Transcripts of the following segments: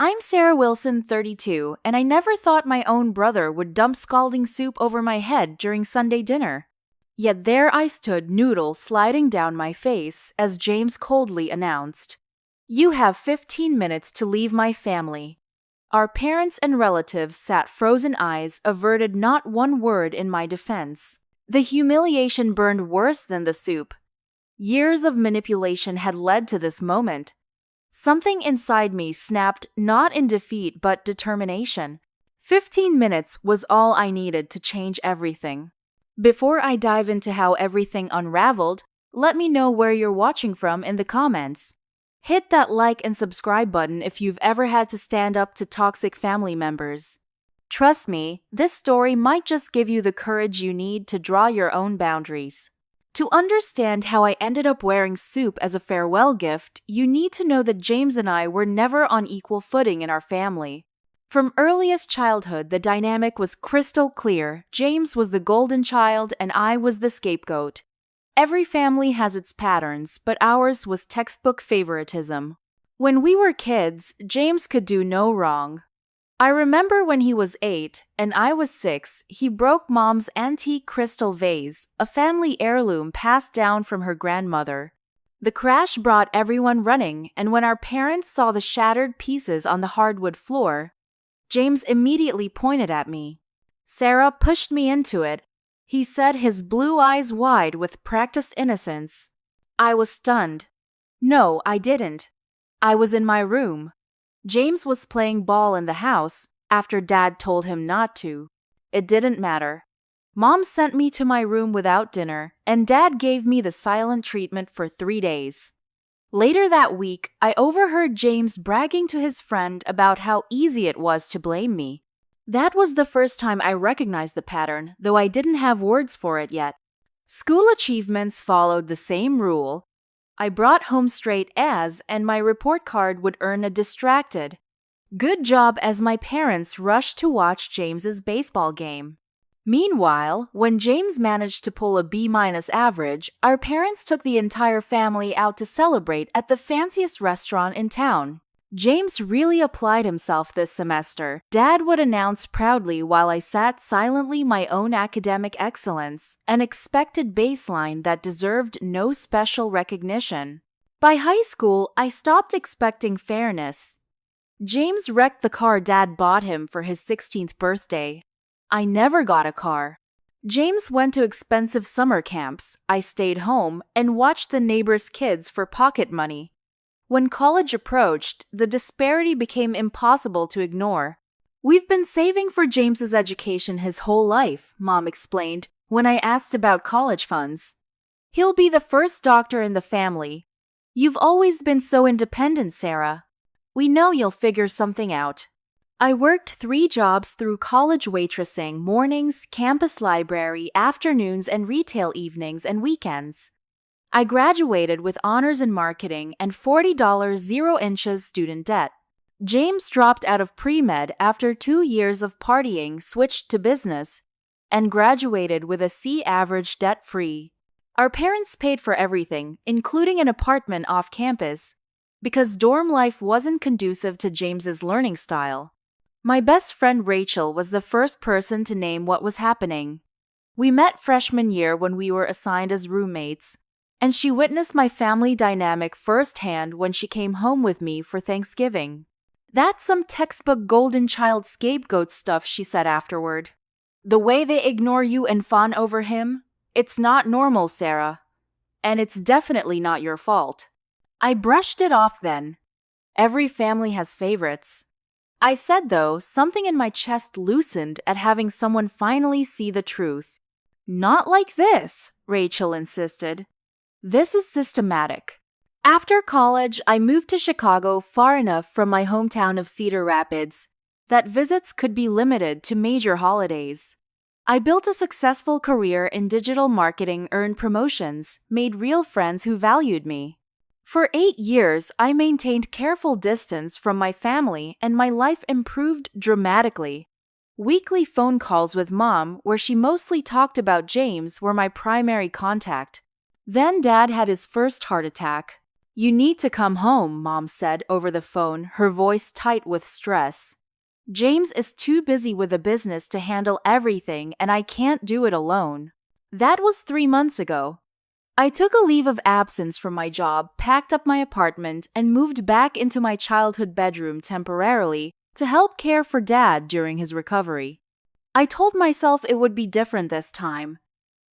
I'm Sarah Wilson, 32, and I never thought my own brother would dump scalding soup over my head during Sunday dinner. Yet there I stood, noodle sliding down my face, as James coldly announced, "You have 15 minutes to leave my family." Our parents and relatives sat frozen eyes, averted not one word in my defense. The humiliation burned worse than the soup. Years of manipulation had led to this moment. Something inside me snapped, not in defeat but determination. 15 minutes was all I needed to change everything. Before I dive into how everything unraveled, let me know where you're watching from in the comments. Hit that like and subscribe button if you've ever had to stand up to toxic family members. Trust me, this story might just give you the courage you need to draw your own boundaries. To understand how I ended up wearing soup as a farewell gift, you need to know that James and I were never on equal footing in our family. From earliest childhood, the dynamic was crystal clear. James was the golden child and I was the scapegoat. Every family has its patterns, but ours was textbook favoritism. When we were kids, James could do no wrong. I remember when he was 8 and I was 6, he broke Mom's antique crystal vase, a family heirloom passed down from her grandmother. The crash brought everyone running, and when our parents saw the shattered pieces on the hardwood floor, James immediately pointed at me. Sarah pushed me into it, he said, his blue eyes wide with practiced innocence. I was stunned. No, I didn't. I was in my room. James was playing ball in the house after Dad told him not to. It didn't matter. Mom sent me to my room without dinner, and Dad gave me the silent treatment for 3 days. Later that week, I overheard James bragging to his friend about how easy it was to blame me. That was the first time I recognized the pattern, though I didn't have words for it yet. School achievements followed the same rule. I brought home straight A's, and my report card would earn a distracted good job as my parents rushed to watch James's baseball game. Meanwhile, when James managed to pull a B- average, our parents took the entire family out to celebrate at the fanciest restaurant in town. James really applied himself this semester, Dad would announce proudly while I sat silently my own academic excellence, an expected baseline that deserved no special recognition. By high school, I stopped expecting fairness. James wrecked the car Dad bought him for his 16th birthday. I never got a car. James went to expensive summer camps. I stayed home and watched the neighbors' kids for pocket money. When college approached, the disparity became impossible to ignore. "We've been saving for James's education his whole life," Mom explained when I asked about college funds. "He'll be the first doctor in the family. You've always been so independent, Sarah. We know you'll figure something out." I worked 3 jobs through college: waitressing, mornings, campus library, afternoons, and retail evenings and weekends. I graduated with honors in marketing and $40 0 student debt. James dropped out of pre-med after 2 years of partying, switched to business, and graduated with a C average debt-free. Our parents paid for everything, including an apartment off campus, because dorm life wasn't conducive to James's learning style. My best friend Rachel was the first person to name what was happening. We met freshman year when we were assigned as roommates, and she witnessed my family dynamic firsthand when she came home with me for Thanksgiving. "That's some textbook golden child scapegoat stuff," she said afterward. "The way they ignore you and fawn over him, it's not normal, Sarah. And it's definitely not your fault." I brushed it off then. Every family has favorites. I said, though, something in my chest loosened at having someone finally see the truth. "Not like this," Rachel insisted. "This is systematic." After college, I moved to Chicago, far enough from my hometown of Cedar Rapids that visits could be limited to major holidays. I built a successful career in digital marketing, earned promotions, made real friends who valued me. For 8 years, I maintained careful distance from my family, and my life improved dramatically. Weekly phone calls with Mom, where she mostly talked about James, were my primary contact. Then Dad had his first heart attack. "You need to come home," Mom said over the phone, her voice tight with stress. "James is too busy with the business to handle everything, and I can't do it alone." That was 3 months ago. I took a leave of absence from my job, packed up my apartment, and moved back into my childhood bedroom temporarily to help care for Dad during his recovery. I told myself it would be different this time.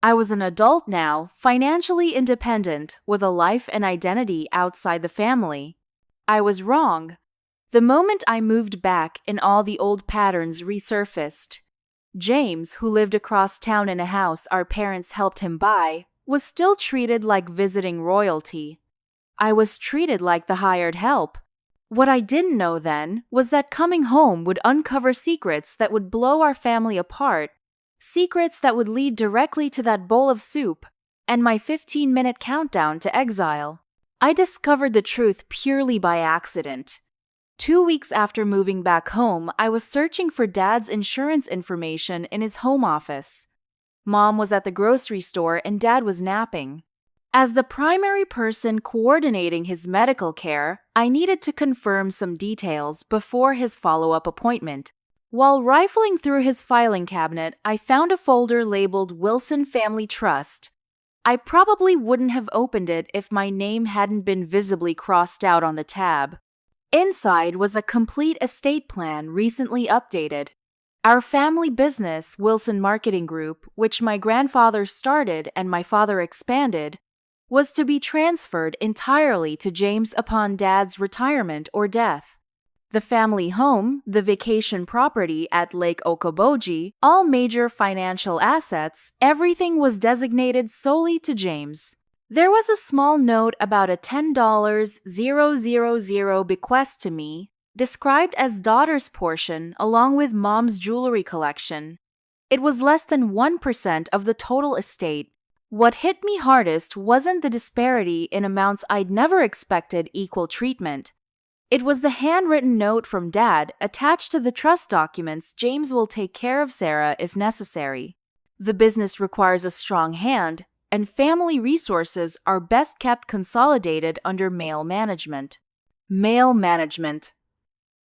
I was an adult now, financially independent, with a life and identity outside the family. I was wrong. The moment I moved back and all the old patterns resurfaced. James, who lived across town in a house our parents helped him buy, was still treated like visiting royalty. I was treated like the hired help. What I didn't know then was that coming home would uncover secrets that would blow our family apart, secrets that would lead directly to that bowl of soup and my 15-minute countdown to exile. I discovered the truth purely by accident. 2 weeks after moving back home, I was searching for Dad's insurance information in his home office. Mom was at the grocery store and Dad was napping. As the primary person coordinating his medical care, I needed to confirm some details before his follow-up appointment. While rifling through his filing cabinet, I found a folder labeled Wilson Family Trust. I probably wouldn't have opened it if my name hadn't been visibly crossed out on the tab. Inside was a complete estate plan recently updated. Our family business, Wilson Marketing Group, which my grandfather started and my father expanded, was to be transferred entirely to James upon Dad's retirement or death. The family home, the vacation property at Lake Okoboji, all major financial assets, everything was designated solely to James. There was a small note about a $10,000 bequest to me, described as daughter's portion along with Mom's jewelry collection. It was less than 1% of the total estate. What hit me hardest wasn't the disparity in amounts I'd never expected equal treatment. It was the handwritten note from Dad attached to the trust documents. James will take care of Sarah if necessary. The business requires a strong hand, and family resources are best kept consolidated under male management. Male management.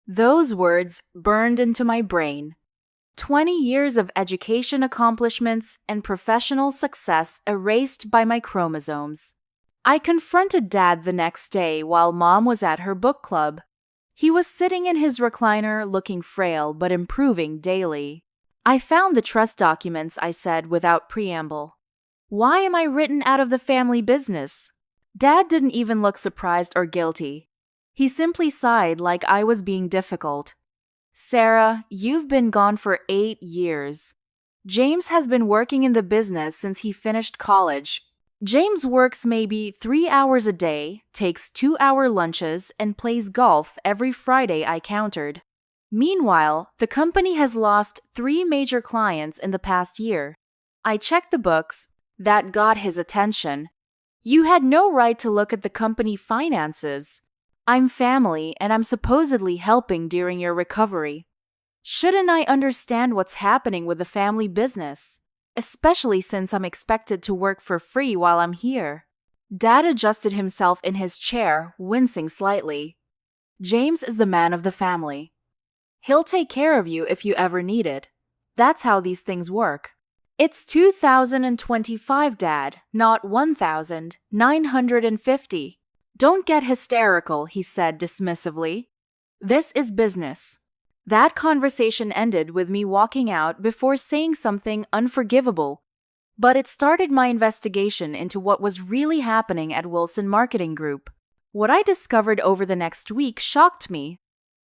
Those words burned into my brain. 20 years of education accomplishments and professional success erased by my chromosomes. I confronted Dad the next day while Mom was at her book club. He was sitting in his recliner looking frail but improving daily. "I found the trust documents," I said without preamble. "Why am I written out of the family business?" Dad didn't even look surprised or guilty. He simply sighed like I was being difficult. "Sarah, you've been gone for 8 years. James has been working in the business since he finished college. James works maybe 3 hours a day, takes 2-hour lunches, and plays golf every Friday," I countered. "Meanwhile, the company has lost 3 major clients in the past year." I checked the books. That got his attention. "You had no right to look at the company finances. I'm family, and I'm supposedly helping during your recovery. Shouldn't I understand what's happening with the family business? Especially since I'm expected to work for free while I'm here." Dad adjusted himself in his chair, wincing slightly. "James is the man of the family. He'll take care of you if you ever need it. That's how these things work." "It's 2025, Dad, not 1950. Don't get hysterical," he said dismissively. "This is business." That conversation ended with me walking out before saying something unforgivable. But it started my investigation into what was really happening at Wilson Marketing Group. What I discovered over the next week shocked me.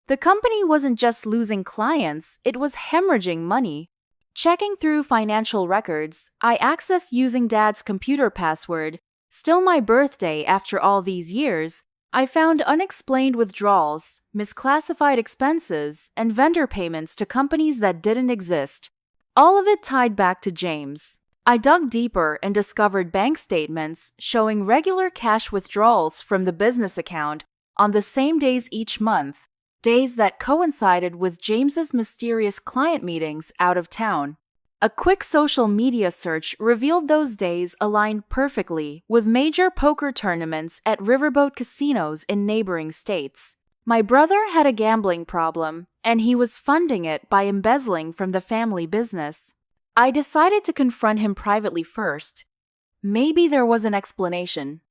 The company wasn't just losing clients, it was hemorrhaging money. Checking through financial records, I accessed using Dad's computer password. Still my birthday after all these years, I found unexplained withdrawals, misclassified expenses, and vendor payments to companies that didn't exist. All of it tied back to James. I dug deeper and discovered bank statements showing regular cash withdrawals from the business account on the same days each month, days that coincided with James's mysterious client meetings out of town. A quick social media search revealed those days aligned perfectly with major poker tournaments at riverboat casinos in neighboring states. My brother had a gambling problem, and he was funding it by embezzling from the family business. I decided to confront him privately first. Maybe there was an explanation.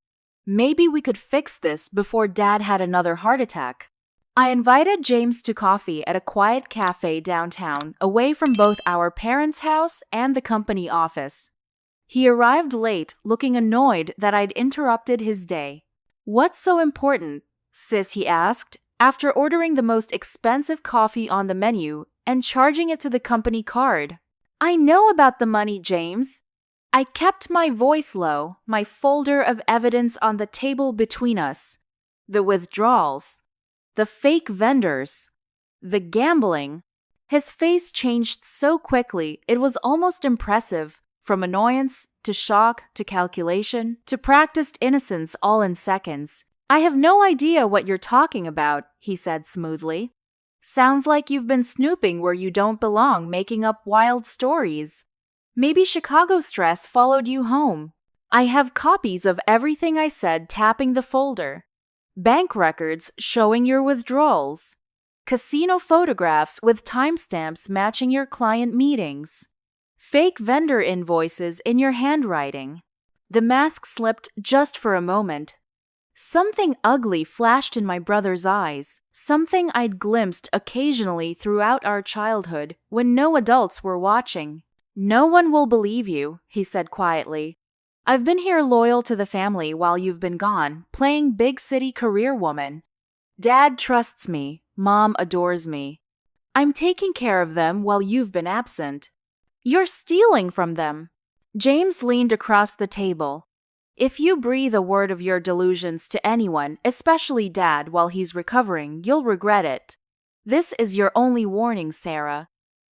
Maybe we could fix this before Dad had another heart attack. I invited James to coffee at a quiet cafe downtown, away from both our parents' house and the company office. He arrived late, looking annoyed that I'd interrupted his day. "What's so important, sis?" he asked, after ordering the most expensive coffee on the menu and charging it to the company card. "I know about the money, James." I kept my voice low, my folder of evidence on the table between us. The withdrawals. The fake vendors. The gambling. His face changed so quickly, it was almost impressive, from annoyance to shock to calculation to practiced innocence all in seconds. "I have no idea what you're talking about," he said smoothly. "Sounds like you've been snooping where you don't belong, making up wild stories. Maybe Chicago stress followed you home." I have copies of everything I said tapping the folder. Bank records showing your withdrawals. Casino photographs with timestamps matching your client meetings. Fake vendor invoices in your handwriting. The mask slipped just for a moment. Something ugly flashed in my brother's eyes, something I'd glimpsed occasionally throughout our childhood when no adults were watching. "No one will believe you," he said quietly. "I've been here loyal to the family while you've been gone, playing big city career woman. Dad trusts me, Mom adores me. I'm taking care of them while you've been absent. You're stealing from them." James leaned across the table. "If you breathe a word of your delusions to anyone, especially Dad, while he's recovering, you'll regret it. This is your only warning, Sarah.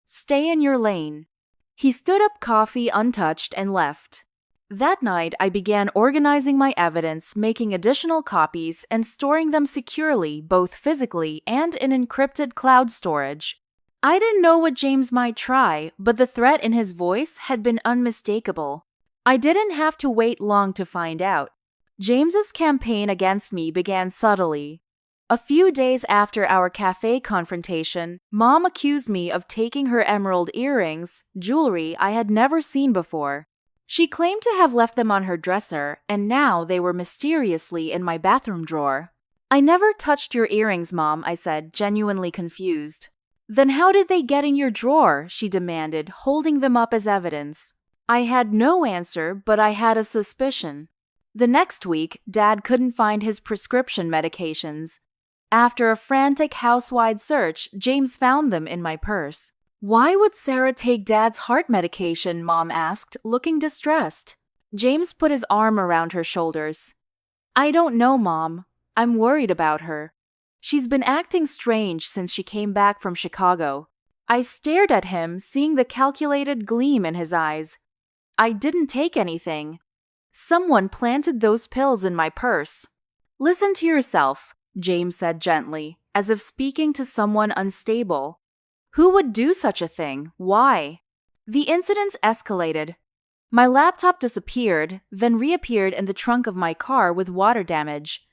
Stay in your lane." He stood up, coffee untouched, and left. That night, I began organizing my evidence, making additional copies, and storing them securely, both physically and in encrypted cloud storage. I didn't know what James might try, but the threat in his voice had been unmistakable. I didn't have to wait long to find out. James's campaign against me began subtly. A few days after our cafe confrontation, Mom accused me of taking her emerald earrings, jewelry I had never seen before. She claimed to have left them on her dresser, and now they were mysteriously in my bathroom drawer. "I never touched your earrings, Mom," I said, genuinely confused. "Then how did they get in your drawer?" she demanded, holding them up as evidence. I had no answer, but I had a suspicion. The next week, Dad couldn't find his prescription medications. After a frantic house-wide search, James found them in my purse. "Why would Sarah take Dad's heart medication?" Mom asked, looking distressed. James put his arm around her shoulders. "I don't know, Mom. I'm worried about her. She's been acting strange since she came back from Chicago." I stared at him, seeing the calculated gleam in his eyes. "I didn't take anything. Someone planted those pills in my purse." "Listen to yourself," James said gently, as if speaking to someone unstable. "Who would do such a thing? Why?" The incidents escalated. My laptop disappeared, then reappeared in the trunk of my car with water damage.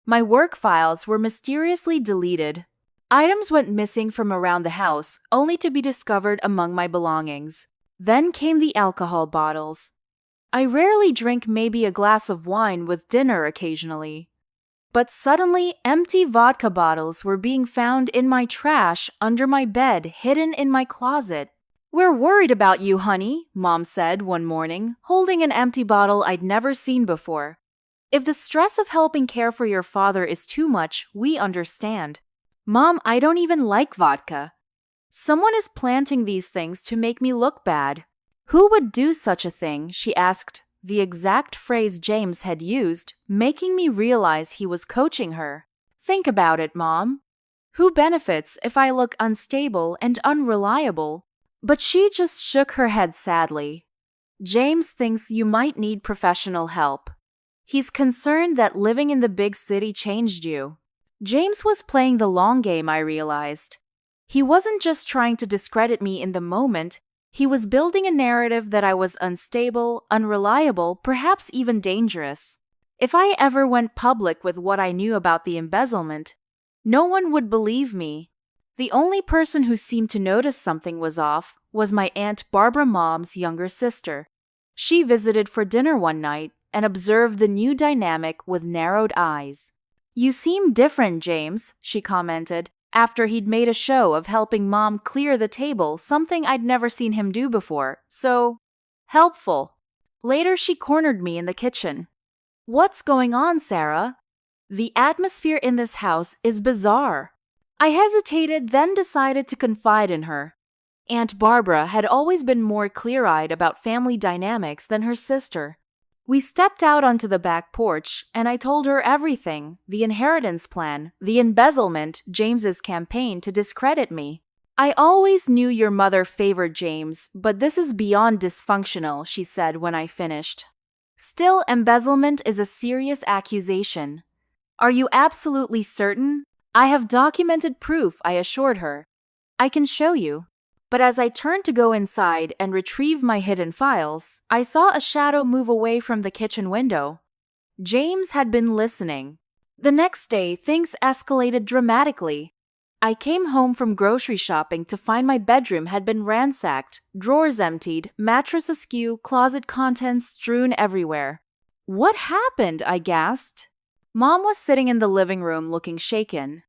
My work files were mysteriously deleted. Items went missing from around the house, only to be discovered among my belongings. Then came the alcohol bottles. I rarely drink, maybe a glass of wine with dinner occasionally. But suddenly, empty vodka bottles were being found in my trash, under my bed, hidden in my closet. "We're worried about you, honey," Mom said one morning, holding an empty bottle I'd never seen before. "If the stress of helping care for your father is too much, we understand." "Mom, I don't even like vodka." "Someone is planting these things to make me look bad." "Who would do such a thing?" she asked, the exact phrase James had used, making me realize he was coaching her. "Think about it, Mom. Who benefits if I look unstable and unreliable?" But she just shook her head sadly. "James thinks you might need professional help. He's concerned that living in the big city changed you." James was playing the long game, I realized. He wasn't just trying to discredit me in the moment, He was building a narrative that I was unstable, unreliable, perhaps even dangerous. If I ever went public with what I knew about the embezzlement, no one would believe me. The only person who seemed to notice something was off was my Aunt Barbara Mom's younger sister. She visited for dinner one night and observed the new dynamic with narrowed eyes. "You seem different, James," she commented, after he'd made a show of helping Mom clear the table, something I'd never seen him do before. "So helpful." Later, she cornered me in the kitchen. "What's going on, Sarah? The atmosphere in this house is bizarre." I hesitated, then decided to confide in her. Aunt Barbara had always been more clear-eyed about family dynamics than her sister. We stepped out onto the back porch, and I told her everything: the inheritance plan, the embezzlement, James's campaign to discredit me. "I always knew your mother favored James, but this is beyond dysfunctional," she said when I finished. "Still, embezzlement is a serious accusation." "Are you absolutely certain?" "I have documented proof," I assured her. "I can show you." But as I turned to go inside and retrieve my hidden files, I saw a shadow move away from the kitchen window. James had been listening. The next day, things escalated dramatically. I came home from grocery shopping to find my bedroom had been ransacked, drawers emptied, mattress askew, closet contents strewn everywhere. "What happened?" I gasped. Mom was sitting in the living room looking shaken.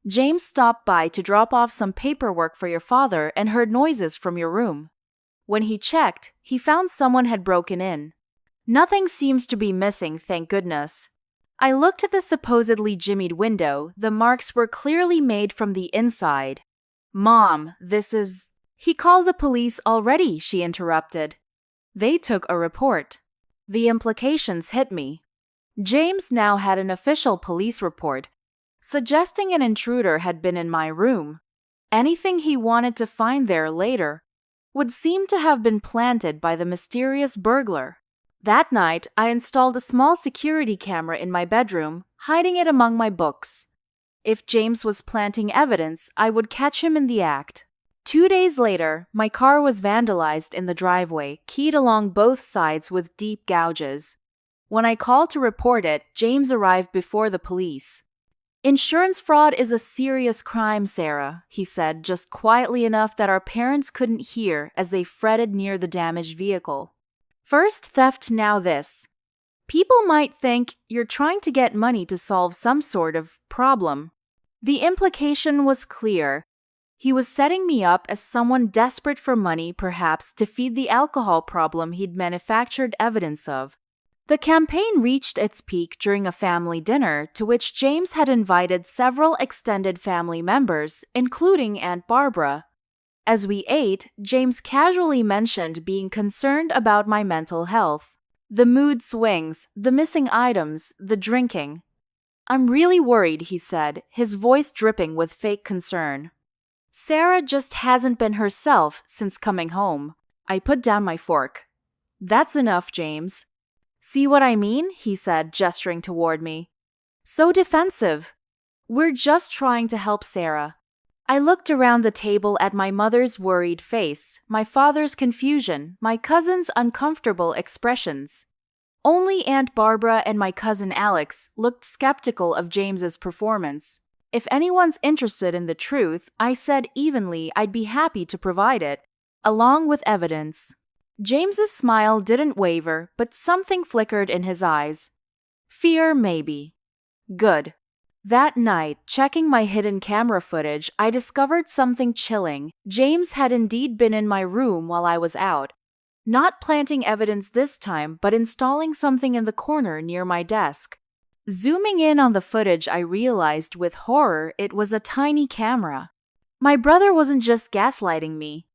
"James stopped by to drop off some paperwork for your father and heard noises from your room. When he checked, he found someone had broken in. Nothing seems to be missing, thank goodness." I looked at the supposedly jimmied window. The marks were clearly made from the inside. "Mom, this is—" "He called the police already," she interrupted. "They took a report." The implications hit me. James now had an official police report, suggesting an intruder had been in my room. Anything he wanted to find there later would seem to have been planted by the mysterious burglar. That night, I installed a small security camera in my bedroom, hiding it among my books. If James was planting evidence, I would catch him in the act. 2 days later, my car was vandalized in the driveway, keyed along both sides with deep gouges. When I called to report it, James arrived before the police. "Insurance fraud is a serious crime, Sarah," he said, just quietly enough that our parents couldn't hear as they fretted near the damaged vehicle. "First theft, now this. People might think you're trying to get money to solve some sort of problem." The implication was clear. He was setting me up as someone desperate for money, perhaps to feed the alcohol problem he'd manufactured evidence of. The campaign reached its peak during a family dinner to which James had invited several extended family members, including Aunt Barbara. As we ate, James casually mentioned being concerned about my mental health. The mood swings, the missing items, the drinking. "I'm really worried," he said, his voice dripping with fake concern. "Sarah just hasn't been herself since coming home." I put down my fork. "That's enough, James." "See what I mean?" he said, gesturing toward me. "So defensive." "We're just trying to help Sarah." I looked around the table at my mother's worried face, my father's confusion, my cousin's uncomfortable expressions. Only Aunt Barbara and my cousin Alex looked skeptical of James's performance. If anyone's interested in the truth, I said evenly I'd be happy to provide it, along with evidence. James's smile didn't waver, but something flickered in his eyes. Fear, maybe. Good. That night, checking my hidden camera footage, I discovered something chilling. James had indeed been in my room while I was out. Not planting evidence this time, but installing something in the corner near my desk. Zooming in on the footage, I realized with horror it was a tiny camera. My brother wasn't just gaslighting me.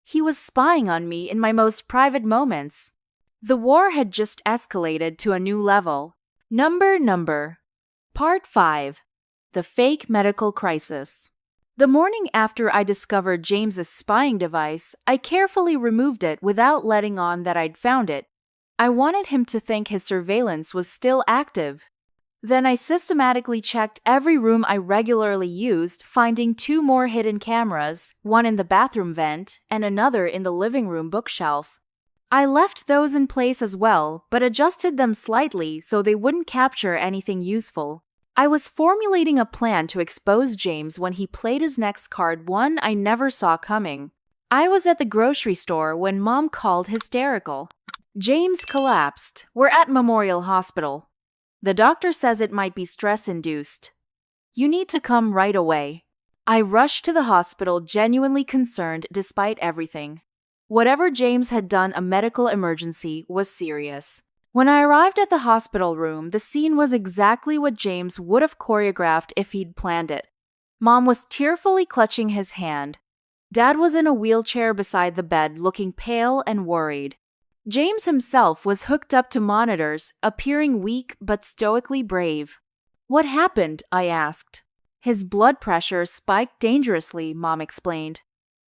He was spying on me in my most private moments. The war had just escalated to a new level. Number. Part 5. The Fake Medical Crisis. The morning after I discovered James's spying device, I carefully removed it without letting on that I'd found it. I wanted him to think his surveillance was still active. Then I systematically checked every room I regularly used, finding 2 more hidden cameras, one in the bathroom vent and another in the living room bookshelf. I left those in place as well, but adjusted them slightly so they wouldn't capture anything useful. I was formulating a plan to expose James when he played his next card, one I never saw coming. I was at the grocery store when Mom called hysterical. James collapsed. We're at Memorial Hospital. The doctor says it might be stress-induced. You need to come right away. I rushed to the hospital, genuinely concerned despite everything. Whatever James had done, a medical emergency, was serious. When I arrived at the hospital room, the scene was exactly what James would have choreographed if he'd planned it. Mom was tearfully clutching his hand. Dad was in a wheelchair beside the bed, looking pale and worried. James himself was hooked up to monitors, appearing weak but stoically brave. What happened? I asked. His blood pressure spiked dangerously, Mom explained.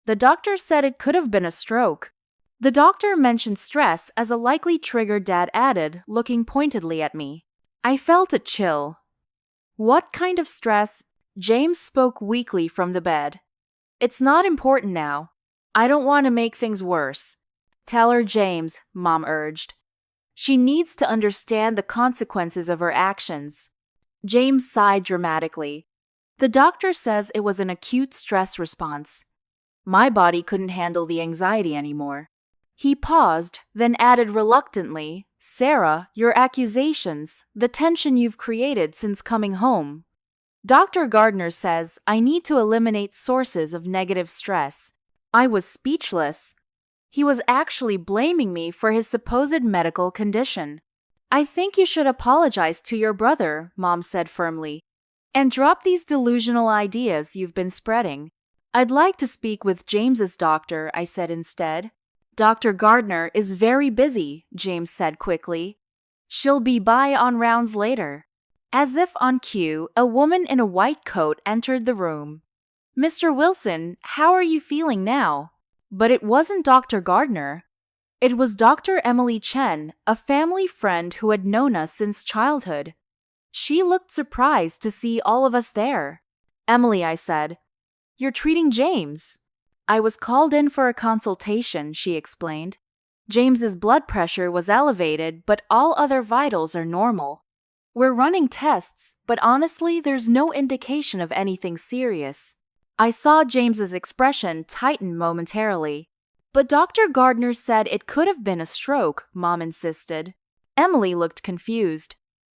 The doctor said it could have been a stroke. The doctor mentioned stress as a likely trigger, Dad added, looking pointedly at me. I felt a chill. What kind of stress? James spoke weakly from the bed. It's not important now. I don't want to make things worse. Tell her, James, Mom urged. She needs to understand the consequences of her actions. James sighed dramatically. The doctor says it was an acute stress response. My body couldn't handle the anxiety anymore. He paused, then added reluctantly, Sarah, your accusations, the tension you've created since coming home. Dr. Gardner says I need to eliminate sources of negative stress. I was speechless. He was actually blaming me for his supposed medical condition. I think you should apologize to your brother, Mom said firmly, and drop these delusional ideas you've been spreading. I'd like to speak with James's doctor, I said instead. Dr. Gardner is very busy, James said quickly. She'll be by on rounds later. As if on cue, a woman in a white coat entered the room. Mr. Wilson, how are you feeling now? But it wasn't Dr. Gardner. It was Dr. Emily Chen, a family friend who had known us since childhood. She looked surprised to see all of us there. Emily, I said, you're treating James. I was called in for a consultation, she explained. James's blood pressure was elevated, but all other vitals are normal. We're running tests, but honestly, there's no indication of anything serious. I saw James's expression tighten momentarily. But Dr. Gardner said it could have been a stroke, Mom insisted. Emily looked confused.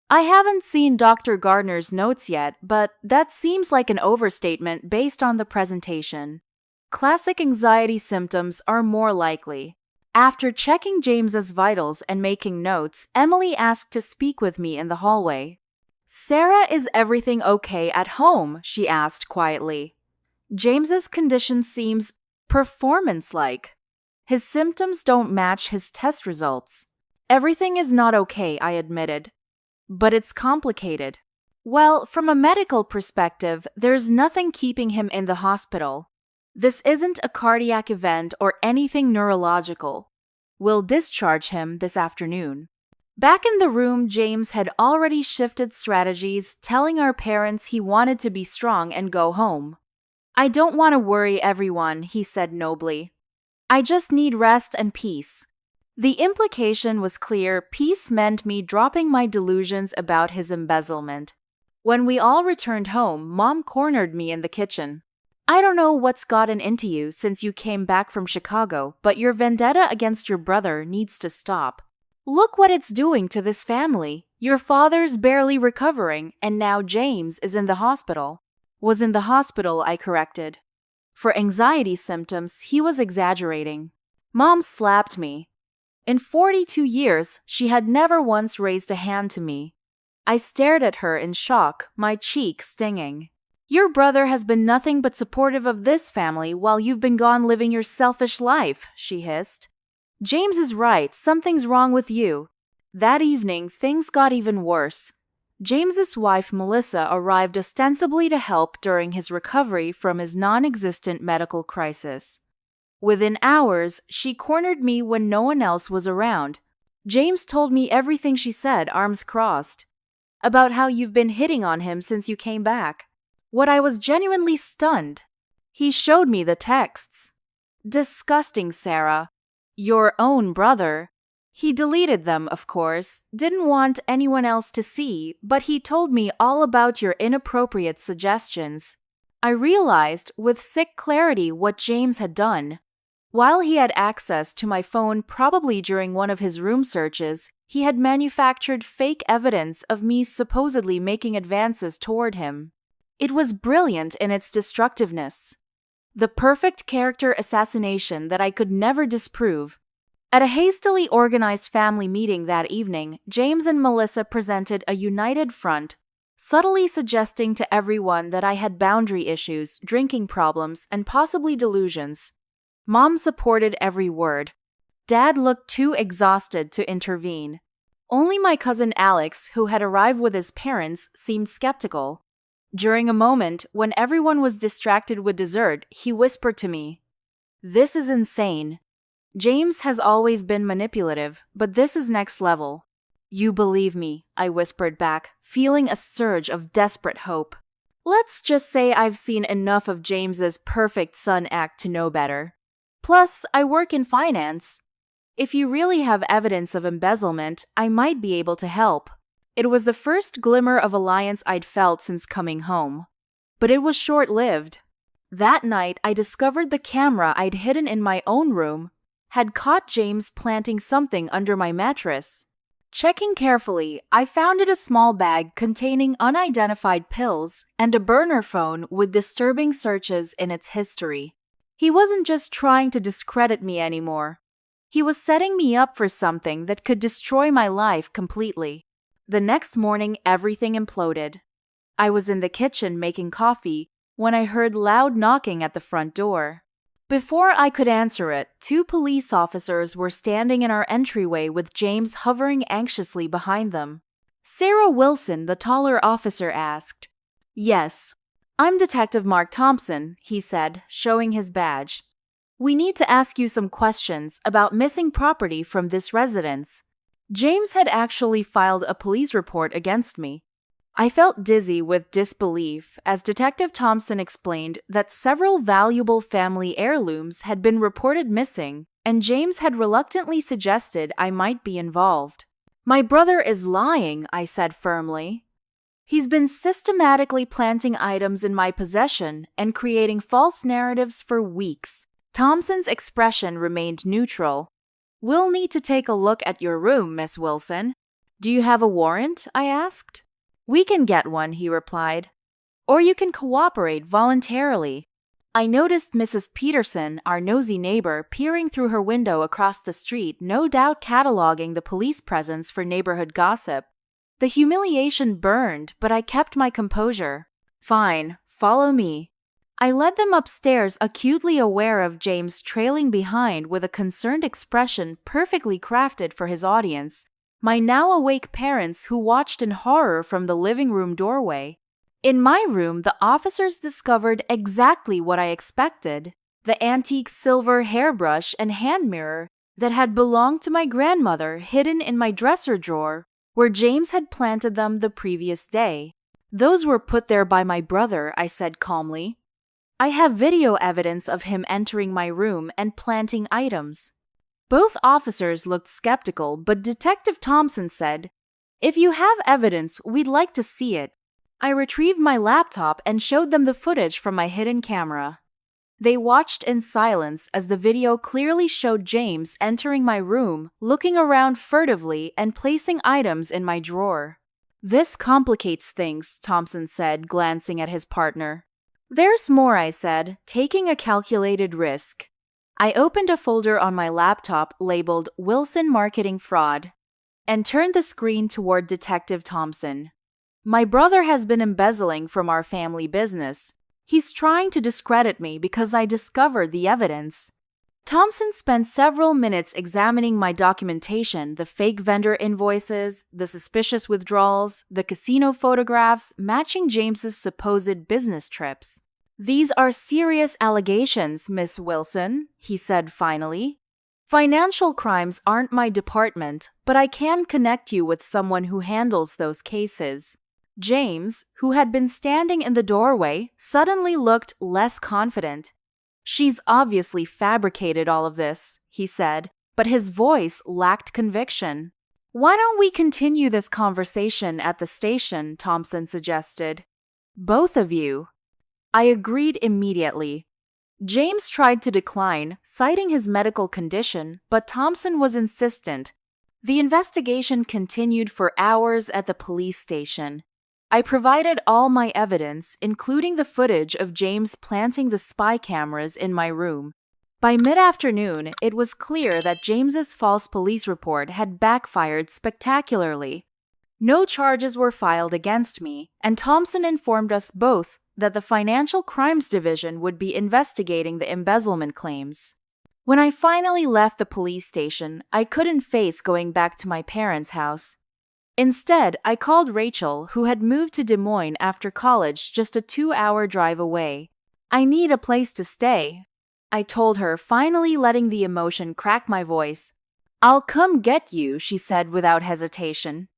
I haven't seen Dr. Gardner's notes yet, but that seems like an overstatement based on the presentation. Classic anxiety symptoms are more likely. After checking James's vitals and making notes, Emily asked to speak with me in the hallway. Sarah, is everything okay at home? She asked quietly. James's condition seems performance-like. His symptoms don't match his test results. Everything is not okay, I admitted. But it's complicated. Well, from a medical perspective, there's nothing keeping him in the hospital. This isn't a cardiac event or anything neurological. We'll discharge him this afternoon. Back in the room, James had already shifted strategies, telling our parents he wanted to be strong and go home. I don't want to worry everyone, he said nobly. I just need rest and peace. The implication was clear. Peace meant me dropping my delusions about his embezzlement. When we all returned home, Mom cornered me in the kitchen. I don't know what's gotten into you since you came back from Chicago, but your vendetta against your brother needs to stop. Look what it's doing to this family. Your father's barely recovering, and now James is in the hospital. Was in the hospital, I corrected. For anxiety symptoms, he was exaggerating. Mom slapped me. In 42 years, she had never once raised a hand to me. I stared at her in shock, my cheek stinging. Your brother has been nothing but supportive of this family while you've been gone living your selfish life, she hissed. James is right, something's wrong with you. That evening, things got even worse. James's wife, Melissa, arrived ostensibly to help during his recovery from his non-existent medical crisis. Within hours, she cornered me when no one else was around. James told me everything she said, arms crossed. about how you've been hitting on him since you came back. What I was genuinely stunned. He showed me the texts. Disgusting, Sarah. Your own brother. He deleted them, of course, didn't want anyone else to see, but he told me all about your inappropriate suggestions. I realized with sick clarity what James had done. While he had access to my phone probably during one of his room searches, he had manufactured fake evidence of me supposedly making advances toward him. It was brilliant in its destructiveness. The perfect character assassination that I could never disprove. At a hastily organized family meeting that evening, James and Melissa presented a united front, subtly suggesting to everyone that I had boundary issues, drinking problems, and possibly delusions. Mom supported every word. Dad looked too exhausted to intervene. Only my cousin Alex, who had arrived with his parents, seemed skeptical. During a moment, when everyone was distracted with dessert, he whispered to me, "This is insane. James has always been manipulative, but this is next level." "You believe me," I whispered back, feeling a surge of desperate hope. Let's just say I've seen enough of James's perfect son act to know better. Plus, I work in finance. If you really have evidence of embezzlement, I might be able to help. It was the first glimmer of alliance I'd felt since coming home. But it was short-lived. That night, I discovered the camera I'd hidden in my own room had caught James planting something under my mattress. Checking carefully, I found it a small bag containing unidentified pills and a burner phone with disturbing searches in its history. He wasn't just trying to discredit me anymore. He was setting me up for something that could destroy my life completely. The next morning, everything imploded. I was in the kitchen making coffee when I heard loud knocking at the front door. Before I could answer it, 2 police officers were standing in our entryway with James hovering anxiously behind them. "Sarah Wilson," the taller officer asked. "Yes. I'm Detective Mark Thompson," he said, showing his badge. "We need to ask you some questions about missing property from this residence." James had actually filed a police report against me. I felt dizzy with disbelief as Detective Thompson explained that several valuable family heirlooms had been reported missing, and James had reluctantly suggested I might be involved. "My brother is lying," I said firmly. "He's been systematically planting items in my possession and creating false narratives for weeks." Thompson's expression remained neutral. "We'll need to take a look at your room, Miss Wilson." "Do you have a warrant?" I asked. "We can get one," he replied. "Or you can cooperate voluntarily." I noticed Mrs. Peterson, our nosy neighbor, peering through her window across the street, no doubt cataloging the police presence for neighborhood gossip. The humiliation burned, but I kept my composure. "Fine, follow me." I led them upstairs, acutely aware of James trailing behind with a concerned expression perfectly crafted for his audience, my now awake parents who watched in horror from the living room doorway. In my room, the officers discovered exactly what I expected: the antique silver hairbrush and hand mirror that had belonged to my grandmother hidden in my dresser drawer, where James had planted them the previous day. "Those were put there by my brother," I said calmly. "I have video evidence of him entering my room and planting items." Both officers looked skeptical, but Detective Thompson said, "If you have evidence, we'd like to see it." I retrieved my laptop and showed them the footage from my hidden camera. They watched in silence as the video clearly showed James entering my room, looking around furtively and placing items in my drawer. "This complicates things," Thompson said, glancing at his partner. "There's more," I said, taking a calculated risk. I opened a folder on my laptop labeled Wilson Marketing Fraud and turned the screen toward Detective Thompson. "My brother has been embezzling from our family business. He's trying to discredit me because I discovered the evidence." Thompson spent several minutes examining my documentation, the fake vendor invoices, the suspicious withdrawals, the casino photographs matching James's supposed business trips. "These are serious allegations, Miss Wilson," he said finally. Financial crimes aren't my department, but I can connect you with someone who handles those cases. James, who had been standing in the doorway, suddenly looked less confident. She's obviously fabricated all of this, he said, but his voice lacked conviction. Why don't we continue this conversation at the station, Thompson suggested. Both of you. I agreed immediately. James tried to decline, citing his medical condition, but Thompson was insistent. The investigation continued for hours at the police station. I provided all my evidence, including the footage of James planting the spy cameras in my room. By mid-afternoon, it was clear that James's false police report had backfired spectacularly. No charges were filed against me, and Thompson informed us both that the Financial Crimes Division would be investigating the embezzlement claims. When I finally left the police station, I couldn't face going back to my parents' house. Instead, I called Rachel, who had moved to Des Moines after college just a 2-hour drive away. I need a place to stay, I told her, finally letting the emotion crack my voice. I'll come get you, she said without hesitation.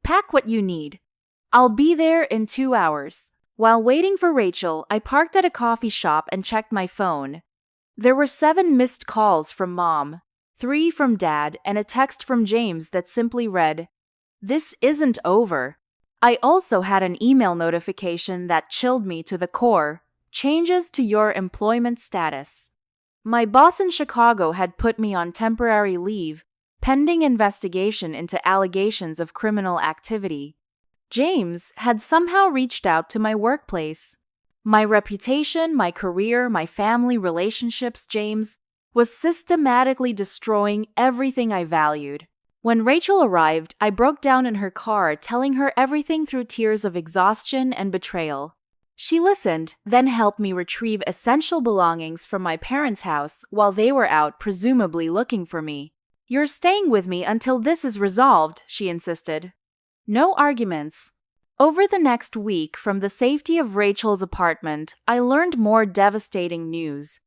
Pack what you need. I'll be there in 2 hours. While waiting for Rachel, I parked at a coffee shop and checked my phone. There were 7 missed calls from Mom, 3 from Dad, and a text from James that simply read, "This isn't over." I also had an email notification that chilled me to the core. Changes to your employment status. My boss in Chicago had put me on temporary leave, pending investigation into allegations of criminal activity. James had somehow reached out to my workplace. My reputation, my career, my family relationships, James was systematically destroying everything I valued. When Rachel arrived, I broke down in her car, telling her everything through tears of exhaustion and betrayal. She listened, then helped me retrieve essential belongings from my parents' house while they were out presumably looking for me. You're staying with me until this is resolved, she insisted. No arguments. Over the next week, from the safety of Rachel's apartment, I learned more devastating news.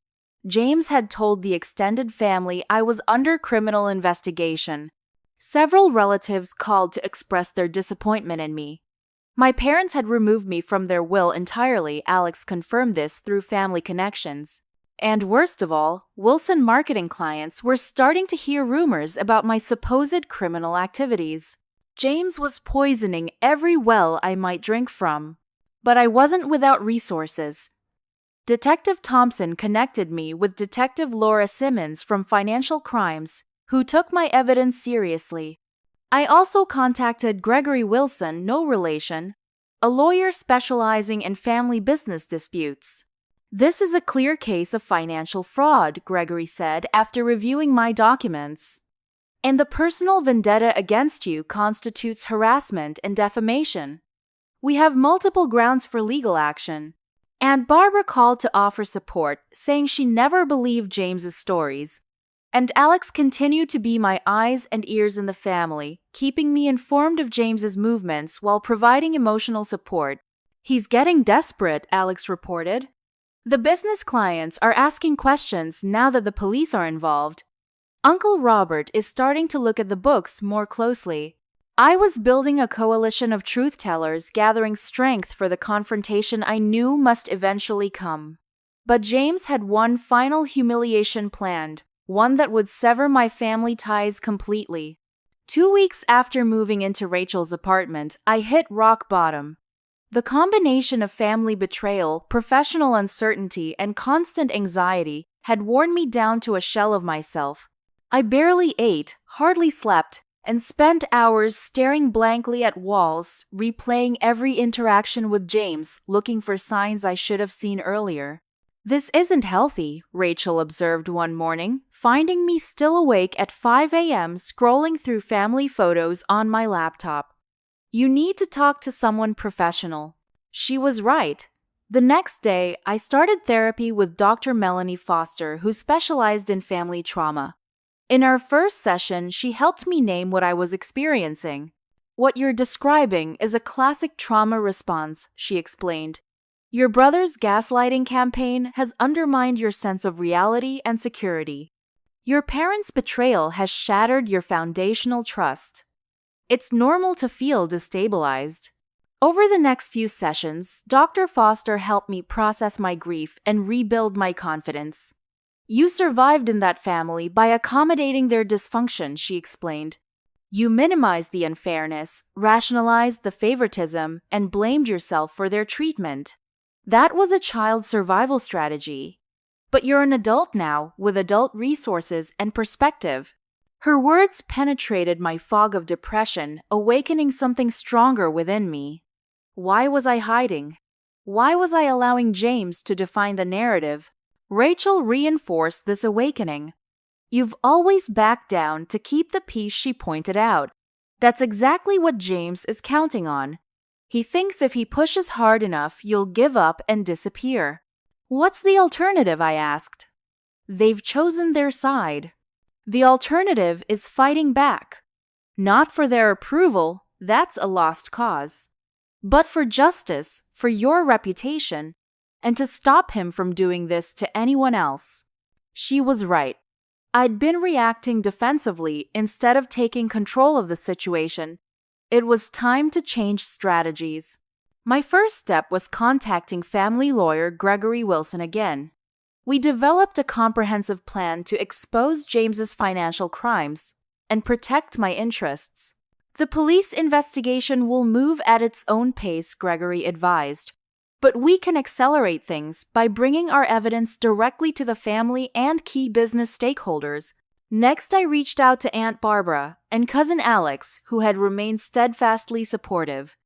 James had told the extended family I was under criminal investigation. Several relatives called to express their disappointment in me. My parents had removed me from their will entirely. Alex confirmed this through family connections. And worst of all, Wilson marketing clients were starting to hear rumors about my supposed criminal activities. James was poisoning every well I might drink from. But I wasn't without resources. Detective Thompson connected me with Detective Laura Simmons from Financial Crimes, who took my evidence seriously. I also contacted Gregory Wilson, no relation, a lawyer specializing in family business disputes. This is a clear case of financial fraud, Gregory said after reviewing my documents. And the personal vendetta against you constitutes harassment and defamation. We have multiple grounds for legal action. And Barbara called to offer support, saying she never believed James's stories. And Alex continued to be my eyes and ears in the family, keeping me informed of James's movements while providing emotional support. He's getting desperate, Alex reported. The business clients are asking questions now that the police are involved. Uncle Robert is starting to look at the books more closely. I was building a coalition of truth-tellers, gathering strength for the confrontation I knew must eventually come. But James had one final humiliation planned. One that would sever my family ties completely. 2 weeks after moving into Rachel's apartment, I hit rock bottom. The combination of family betrayal, professional uncertainty, and constant anxiety had worn me down to a shell of myself. I barely ate, hardly slept, and spent hours staring blankly at walls, replaying every interaction with James, looking for signs I should have seen earlier. This isn't healthy, Rachel observed one morning, finding me still awake at 5 a.m. scrolling through family photos on my laptop. You need to talk to someone professional. She was right. The next day, I started therapy with Dr. Melanie Foster, who specialized in family trauma. In our first session, she helped me name what I was experiencing. What you're describing is a classic trauma response, she explained. Your brother's gaslighting campaign has undermined your sense of reality and security. Your parents' betrayal has shattered your foundational trust. It's normal to feel destabilized. Over the next few sessions, Dr. Foster helped me process my grief and rebuild my confidence. You survived in that family by accommodating their dysfunction, she explained. You minimized the unfairness, rationalized the favoritism, and blamed yourself for their treatment. That was a child's survival strategy. But you're an adult now, with adult resources and perspective. Her words penetrated my fog of depression, awakening something stronger within me. Why was I hiding? Why was I allowing James to define the narrative? Rachel reinforced this awakening. You've always backed down to keep the peace, she pointed out. That's exactly what James is counting on. He thinks if he pushes hard enough, you'll give up and disappear. What's the alternative? I asked. They've chosen their side. The alternative is fighting back. Not for their approval, that's a lost cause. But for justice, for your reputation, and to stop him from doing this to anyone else. She was right. I'd been reacting defensively instead of taking control of the situation. It was time to change strategies. My first step was contacting family lawyer Gregory Wilson again. We developed a comprehensive plan to expose James's financial crimes and protect my interests. The police investigation will move at its own pace, Gregory advised. But we can accelerate things by bringing our evidence directly to the family and key business stakeholders. Next, I reached out to Aunt Barbara and Cousin Alex, who had remained steadfastly supportive.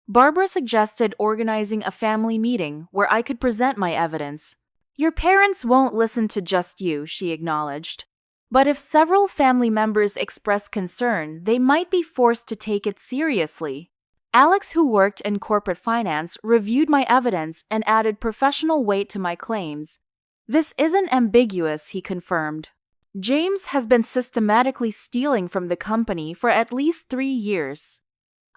Barbara suggested organizing a family meeting where I could present my evidence. Your parents won't listen to just you, she acknowledged. But if several family members express concern, they might be forced to take it seriously. Alex, who worked in corporate finance, reviewed my evidence and added professional weight to my claims. This isn't ambiguous, he confirmed. James has been systematically stealing from the company for at least 3 years.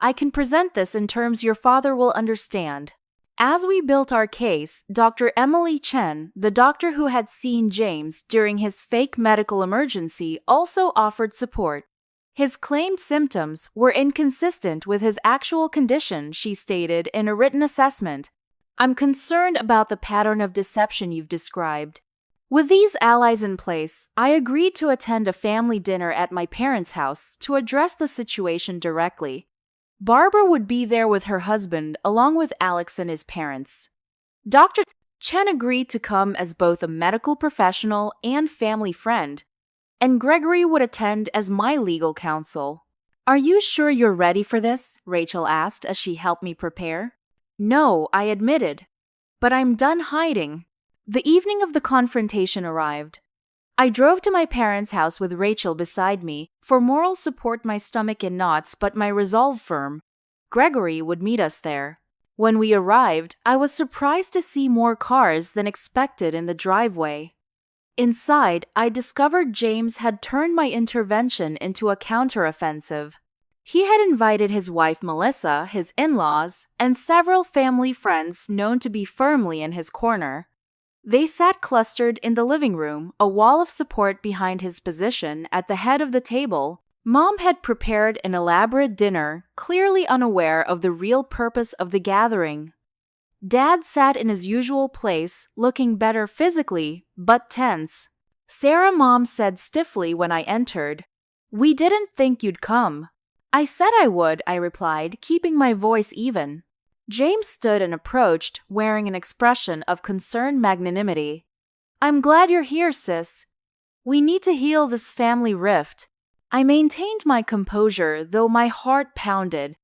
I can present this in terms your father will understand. As we built our case, Dr. Emily Chen, the doctor who had seen James during his fake medical emergency, also offered support. His claimed symptoms were inconsistent with his actual condition, she stated in a written assessment. I'm concerned about the pattern of deception you've described. With these allies in place, I agreed to attend a family dinner at my parents' house to address the situation directly. Barbara would be there with her husband, along with Alex and his parents. Dr. Chen agreed to come as both a medical professional and family friend, and Gregory would attend as my legal counsel. Are you sure you're ready for this? Rachel asked as she helped me prepare. No, I admitted. But I'm done hiding. The evening of the confrontation arrived. I drove to my parents' house with Rachel beside me, for moral support, my stomach in knots but my resolve firm. Gregory would meet us there. When we arrived, I was surprised to see more cars than expected in the driveway. Inside, I discovered James had turned my intervention into a counteroffensive. He had invited his wife Melissa, his in-laws, and several family friends known to be firmly in his corner. They sat clustered in the living room, a wall of support behind his position at the head of the table. Mom had prepared an elaborate dinner, clearly unaware of the real purpose of the gathering. Dad sat in his usual place, looking better physically, but tense. Sarah, Mom said stiffly when I entered, "We didn't think you'd come." "I said I would," I replied, keeping my voice even. James stood and approached, wearing an expression of concerned magnanimity. "I'm glad you're here, sis. We need to heal this family rift." I maintained my composure, though my heart pounded.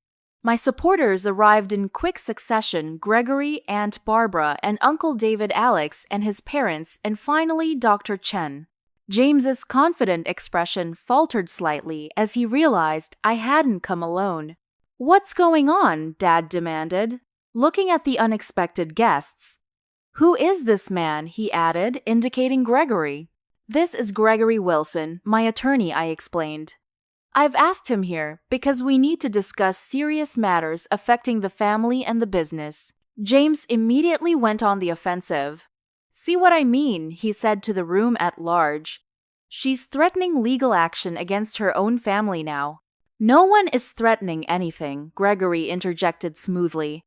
My supporters arrived in quick succession: Gregory, Aunt Barbara, and Uncle David, Alex and his parents, and finally Dr. Chen. James's confident expression faltered slightly as he realized I hadn't come alone. "What's going on?" Dad demanded, looking at the unexpected guests. "Who is this man?" he added, indicating Gregory. "This is Gregory Wilson, my attorney," I explained. "I've asked him here because we need to discuss serious matters affecting the family and the business." James immediately went on the offensive. "See what I mean?" he said to the room at large. She's threatening legal action against her own family now. No one is threatening anything, Gregory interjected smoothly.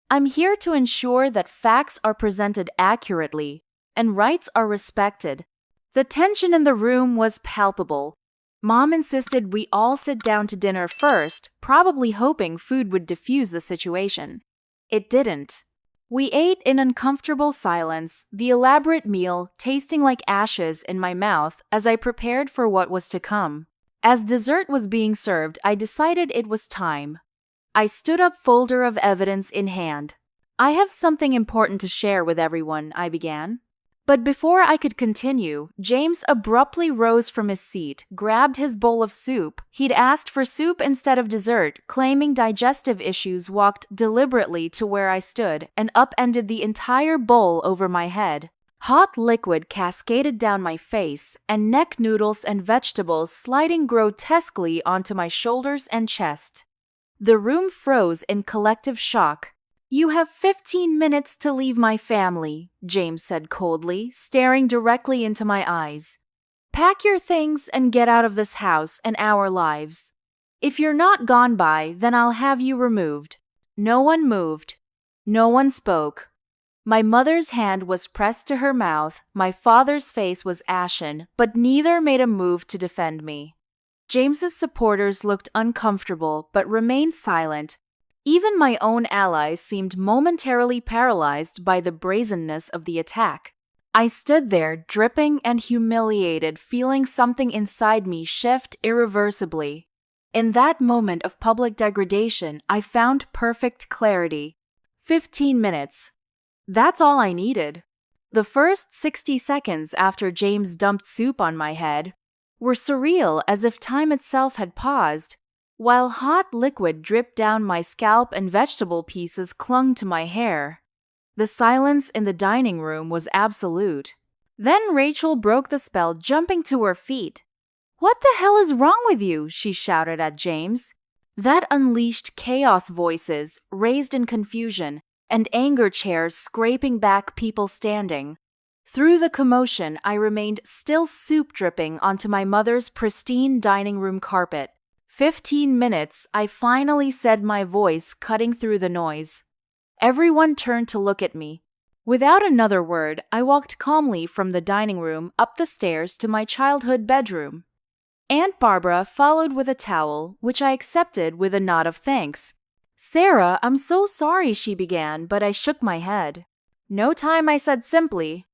I'm here to ensure that facts are presented accurately and rights are respected. The tension in the room was palpable. Mom insisted we all sit down to dinner first, probably hoping food would diffuse the situation. It didn't. We ate in uncomfortable silence, the elaborate meal tasting like ashes in my mouth as I prepared for what was to come. As dessert was being served, I decided it was time. I stood up, folder of evidence in hand. I have something important to share with everyone, I began. But before I could continue, James abruptly rose from his seat, grabbed his bowl of soup. He'd asked for soup instead of dessert, claiming digestive issues, walked deliberately to where I stood, and upended the entire bowl over my head. Hot liquid cascaded down my face, and neck, noodles and vegetables sliding grotesquely onto my shoulders and chest. The room froze in collective shock. You have 15 minutes to leave my family, James said coldly, staring directly into my eyes. Pack your things and get out of this house and our lives. If you're not gone by, then I'll have you removed. No one moved. No one spoke. My mother's hand was pressed to her mouth, my father's face was ashen, but neither made a move to defend me. James's supporters looked uncomfortable but remained silent. Even my own allies seemed momentarily paralyzed by the brazenness of the attack. I stood there, dripping and humiliated, feeling something inside me shift irreversibly. In that moment of public degradation, I found perfect clarity. 15 minutes. That's all I needed. The first 60 seconds after James dumped soup on my head were surreal, as if time itself had paused. While hot liquid dripped down my scalp and vegetable pieces clung to my hair. The silence in the dining room was absolute. Then Rachel broke the spell, jumping to her feet. "What the hell is wrong with you?" she shouted at James. That unleashed chaos, voices raised in confusion, and anger, chairs scraping back, people standing. Through the commotion, I remained still, soup dripping onto my mother's pristine dining room carpet. 15 minutes, I finally said, my voice cutting through the noise. Everyone turned to look at me. Without another word, I walked calmly from the dining room up the stairs to my childhood bedroom. Aunt Barbara followed with a towel, which I accepted with a nod of thanks. "Sarah, I'm so sorry," she began, but I shook my head. "No time," I said simply.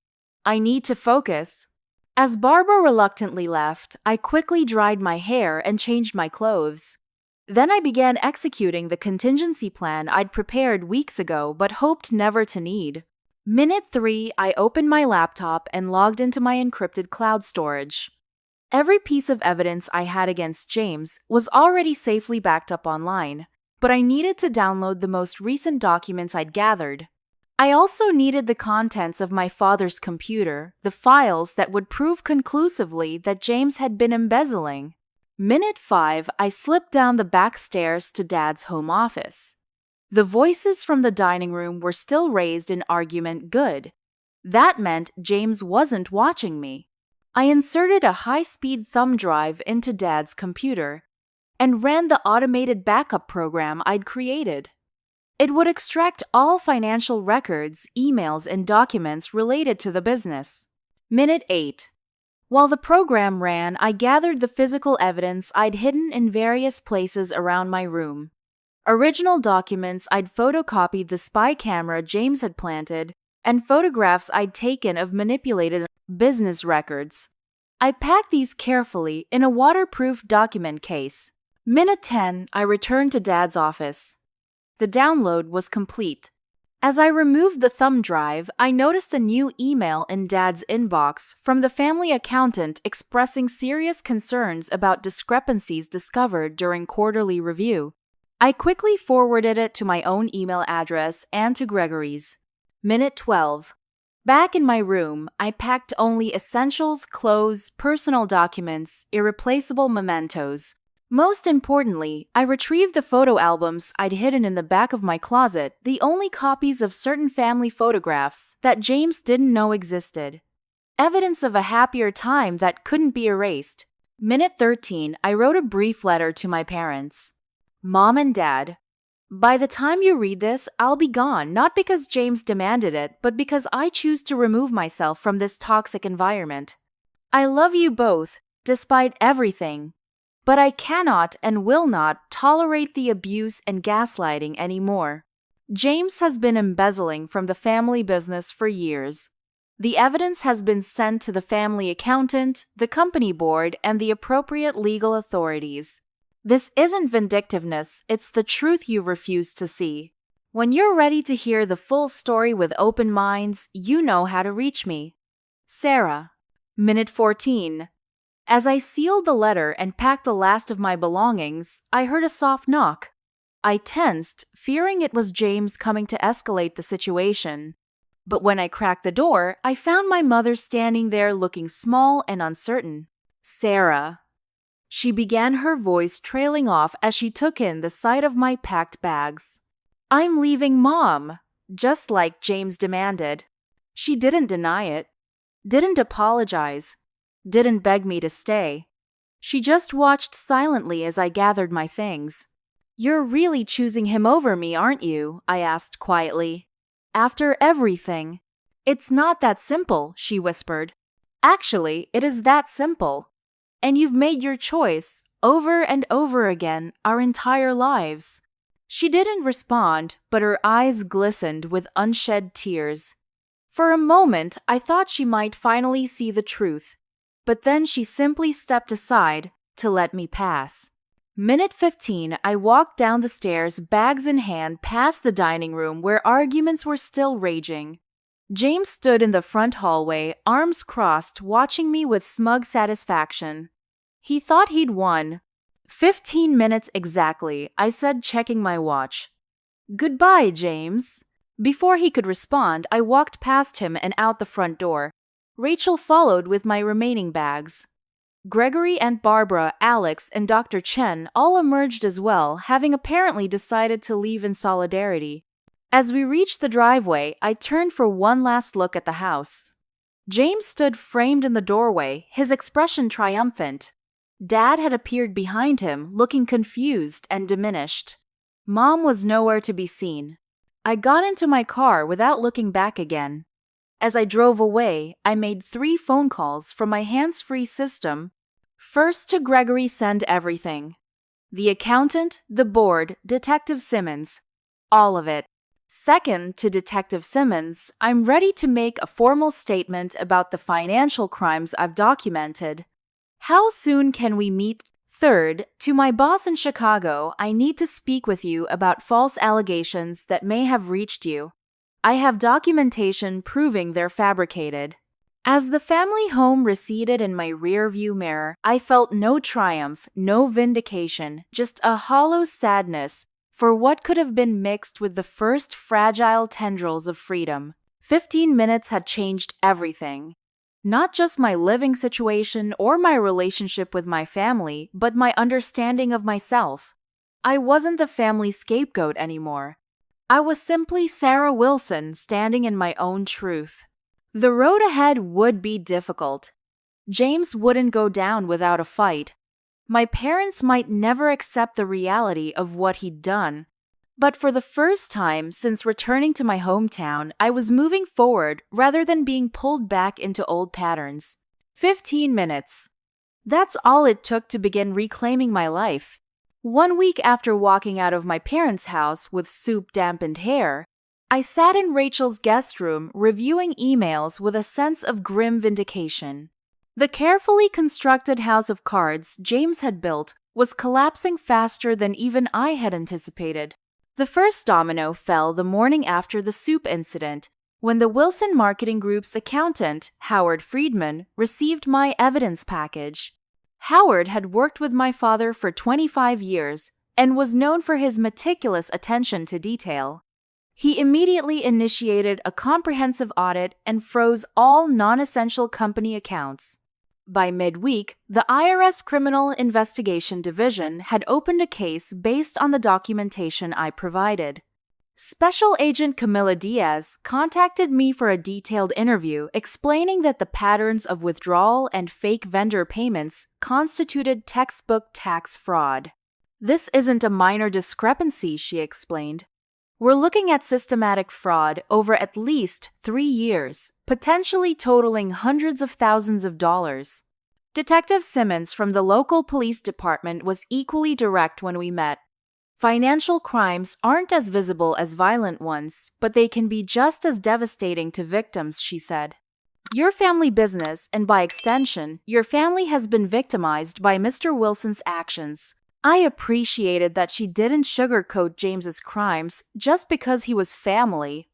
"I need to focus." As Barbara reluctantly left, I quickly dried my hair and changed my clothes. Then I began executing the contingency plan I'd prepared weeks ago but hoped never to need. Minute 3, I opened my laptop and logged into my encrypted cloud storage. Every piece of evidence I had against James was already safely backed up online, but I needed to download the most recent documents I'd gathered. I also needed the contents of my father's computer, the files that would prove conclusively that James had been embezzling. Minute 5, I slipped down the back stairs to Dad's home office. The voices from the dining room were still raised in argument. Good. That meant James wasn't watching me. I inserted a high-speed thumb drive into Dad's computer and ran the automated backup program I'd created. It would extract all financial records, emails, and documents related to the business. Minute 8. While the program ran, I gathered the physical evidence I'd hidden in various places around my room. Original documents I'd photocopied, the spy camera James had planted, and photographs I'd taken of manipulated business records. I packed these carefully in a waterproof document case. Minute 10, I returned to Dad's office. The download was complete. As I removed the thumb drive, I noticed a new email in Dad's inbox from the family accountant expressing serious concerns about discrepancies discovered during quarterly review. I quickly forwarded it to my own email address and to Gregory's. Minute 12. Back in my room, I packed only essentials, clothes, personal documents, irreplaceable mementos. Most importantly, I retrieved the photo albums I'd hidden in the back of my closet, the only copies of certain family photographs that James didn't know existed. evidence of a happier time that couldn't be erased. Minute 13, I wrote a brief letter to my parents. Mom and Dad, by the time you read this, I'll be gone, not because James demanded it, but because I choose to remove myself from this toxic environment. I love you both, despite everything. But I cannot and will not tolerate the abuse and gaslighting anymore. James has been embezzling from the family business for years. The evidence has been sent to the family accountant, the company board, and the appropriate legal authorities. This isn't vindictiveness, it's the truth you refuse to see. When you're ready to hear the full story with open minds, you know how to reach me. Sarah. Minute 14. As I sealed the letter and packed the last of my belongings, I heard a soft knock. I tensed, fearing it was James coming to escalate the situation. But when I cracked the door, I found my mother standing there looking small and uncertain. Sarah. She began, her voice trailing off as she took in the sight of my packed bags. I'm leaving, Mom, just like James demanded. She didn't deny it, didn't apologize, didn't beg me to stay. She just watched silently as I gathered my things. You're really choosing him over me, aren't you? I asked quietly. After everything. It's not that simple, she whispered. Actually, it is that simple. And you've made your choice, over and over again, our entire lives. She didn't respond, but her eyes glistened with unshed tears. For a moment, I thought she might finally see the truth, but then she simply stepped aside to let me pass. Minute 15, I walked down the stairs, bags in hand, past the dining room where arguments were still raging. James stood in the front hallway, arms crossed, watching me with smug satisfaction. He thought he'd won. 15 minutes exactly, I said, checking my watch. Goodbye, James. Before he could respond, I walked past him and out the front door. Rachel followed with my remaining bags. Gregory, Aunt Barbara, Alex, and Dr. Chen all emerged as well, having apparently decided to leave in solidarity. As we reached the driveway, I turned for one last look at the house. James stood framed in the doorway, his expression triumphant. Dad had appeared behind him, looking confused and diminished. Mom was nowhere to be seen. I got into my car without looking back again. As I drove away, I made 3 phone calls from my hands-free system. First to Gregory, send everything. The accountant, the board, Detective Simmons. All of it. Second to Detective Simmons, I'm ready to make a formal statement about the financial crimes I've documented. How soon can we meet? Third, to my boss in Chicago, I need to speak with you about false allegations that may have reached you. I have documentation proving they're fabricated. As the family home receded in my rearview mirror, I felt no triumph, no vindication, just a hollow sadness for what could have been mixed with the first fragile tendrils of freedom. 15 minutes had changed everything. Not just my living situation or my relationship with my family, but my understanding of myself. I wasn't the family scapegoat anymore. I was simply Sarah Wilson standing in my own truth. The road ahead would be difficult. James wouldn't go down without a fight. My parents might never accept the reality of what he'd done. But for the first time since returning to my hometown, I was moving forward rather than being pulled back into old patterns. 15 minutes. That's all it took to begin reclaiming my life. 1 week after walking out of my parents' house with soup-dampened hair, I sat in Rachel's guest room reviewing emails with a sense of grim vindication. The carefully constructed house of cards James had built was collapsing faster than even I had anticipated. The first domino fell the morning after the soup incident, when the Wilson Marketing Group's accountant, Howard Friedman, received my evidence package. Howard had worked with my father for 25 years and was known for his meticulous attention to detail. He immediately initiated a comprehensive audit and froze all non-essential company accounts. By midweek, the IRS Criminal Investigation Division had opened a case based on the documentation I provided. Special Agent Camila Diaz contacted me for a detailed interview explaining that the patterns of withdrawal and fake vendor payments constituted textbook tax fraud. "This isn't a minor discrepancy," she explained. "We're looking at systematic fraud over at least 3 years, potentially totaling hundreds of thousands of dollars." Detective Simmons from the local police department was equally direct when we met. "Financial crimes aren't as visible as violent ones, but they can be just as devastating to victims," she said. "Your family business, and by extension, your family has been victimized by Mr. Wilson's actions." I appreciated that she didn't sugarcoat James's crimes just because he was family.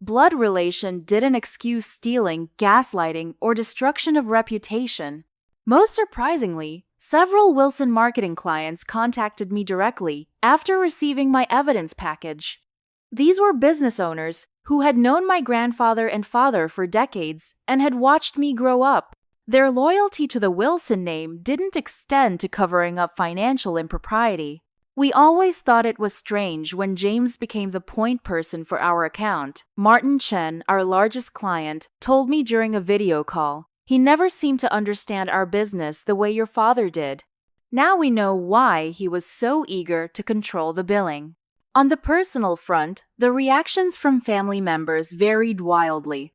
Blood relation didn't excuse stealing, gaslighting, or destruction of reputation. Most surprisingly, several Wilson marketing clients contacted me directly after receiving my evidence package. These were business owners who had known my grandfather and father for decades and had watched me grow up. Their loyalty to the Wilson name didn't extend to covering up financial impropriety. "We always thought it was strange when James became the point person for our account," Martin Chen, our largest client, told me during a video call. "He never seemed to understand our business the way your father did." Now we know why he was so eager to control the billing. On the personal front, the reactions from family members varied wildly.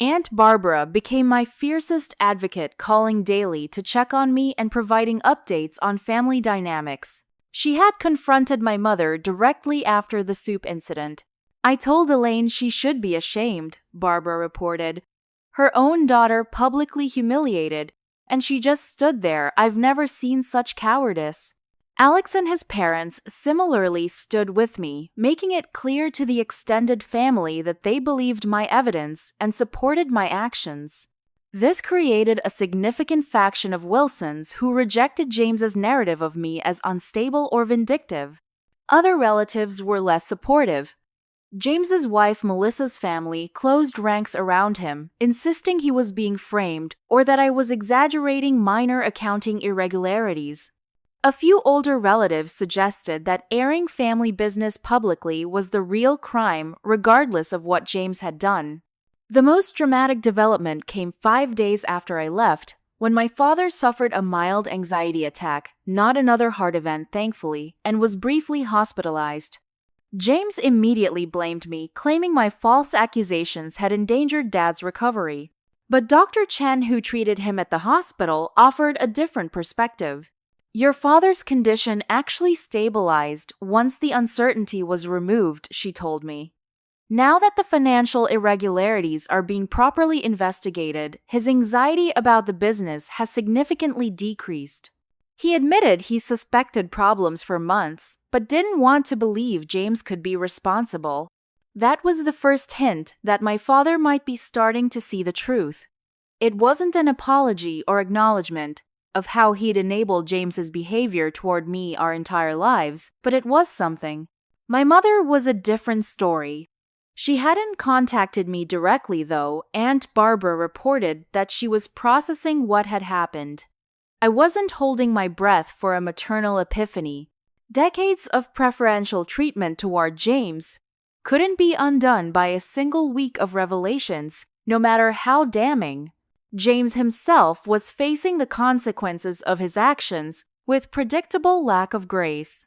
Aunt Barbara became my fiercest advocate, calling daily to check on me and providing updates on family dynamics. She had confronted my mother directly after the soup incident. "I told Elaine she should be ashamed," Barbara reported. "Her own daughter publicly humiliated, and she just stood there. I've never seen such cowardice." Alex and his parents similarly stood with me, making it clear to the extended family that they believed my evidence and supported my actions. This created a significant faction of Wilsons who rejected James's narrative of me as unstable or vindictive. Other relatives were less supportive. James's wife Melissa's family closed ranks around him, insisting he was being framed or that I was exaggerating minor accounting irregularities. A few older relatives suggested that airing family business publicly was the real crime, regardless of what James had done. The most dramatic development came 5 days after I left, when my father suffered a mild anxiety attack, not another heart event, thankfully, and was briefly hospitalized. James immediately blamed me, claiming my false accusations had endangered Dad's recovery. But Dr. Chen, who treated him at the hospital, offered a different perspective. "Your father's condition actually stabilized once the uncertainty was removed," she told me. "Now that the financial irregularities are being properly investigated, his anxiety about the business has significantly decreased." He admitted he suspected problems for months, but didn't want to believe James could be responsible. That was the first hint that my father might be starting to see the truth. It wasn't an apology or acknowledgement of how he'd enabled James's behavior toward me our entire lives, but it was something. My mother was a different story. She hadn't contacted me directly, though. Aunt Barbara reported that she was processing what had happened. I wasn't holding my breath for a maternal epiphany. Decades of preferential treatment toward James couldn't be undone by a single week of revelations, no matter how damning. James himself was facing the consequences of his actions with predictable lack of grace.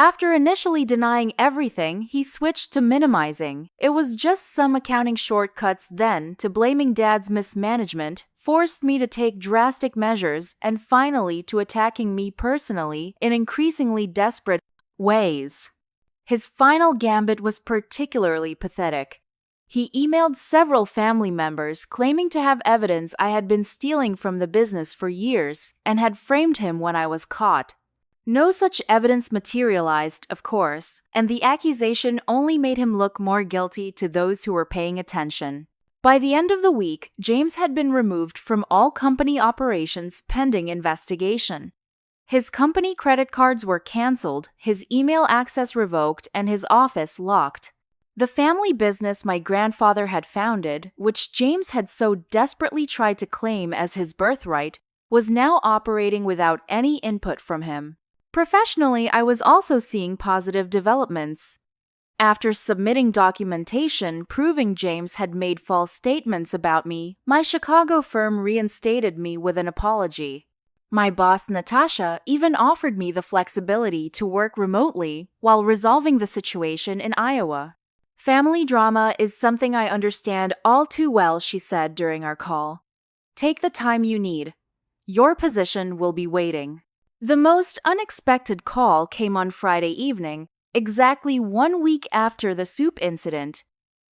After initially denying everything, he switched to minimizing. It was just some accounting shortcuts then to blaming Dad's mismanagement forced me to take drastic measures and finally to attacking me personally in increasingly desperate ways. His final gambit was particularly pathetic. He emailed several family members claiming to have evidence I had been stealing from the business for years and had framed him when I was caught. No such evidence materialized, of course, and the accusation only made him look more guilty to those who were paying attention. By the end of the week, James had been removed from all company operations pending investigation. His company credit cards were canceled, his email access revoked, and his office locked. The family business my grandfather had founded, which James had so desperately tried to claim as his birthright, was now operating without any input from him. Professionally, I was also seeing positive developments. After submitting documentation proving James had made false statements about me, my Chicago firm reinstated me with an apology. My boss, Natasha, even offered me the flexibility to work remotely while resolving the situation in Iowa. Family drama is something I understand all too well, she said during our call. Take the time you need. Your position will be waiting. The most unexpected call came on Friday evening, exactly 1 week after the soup incident.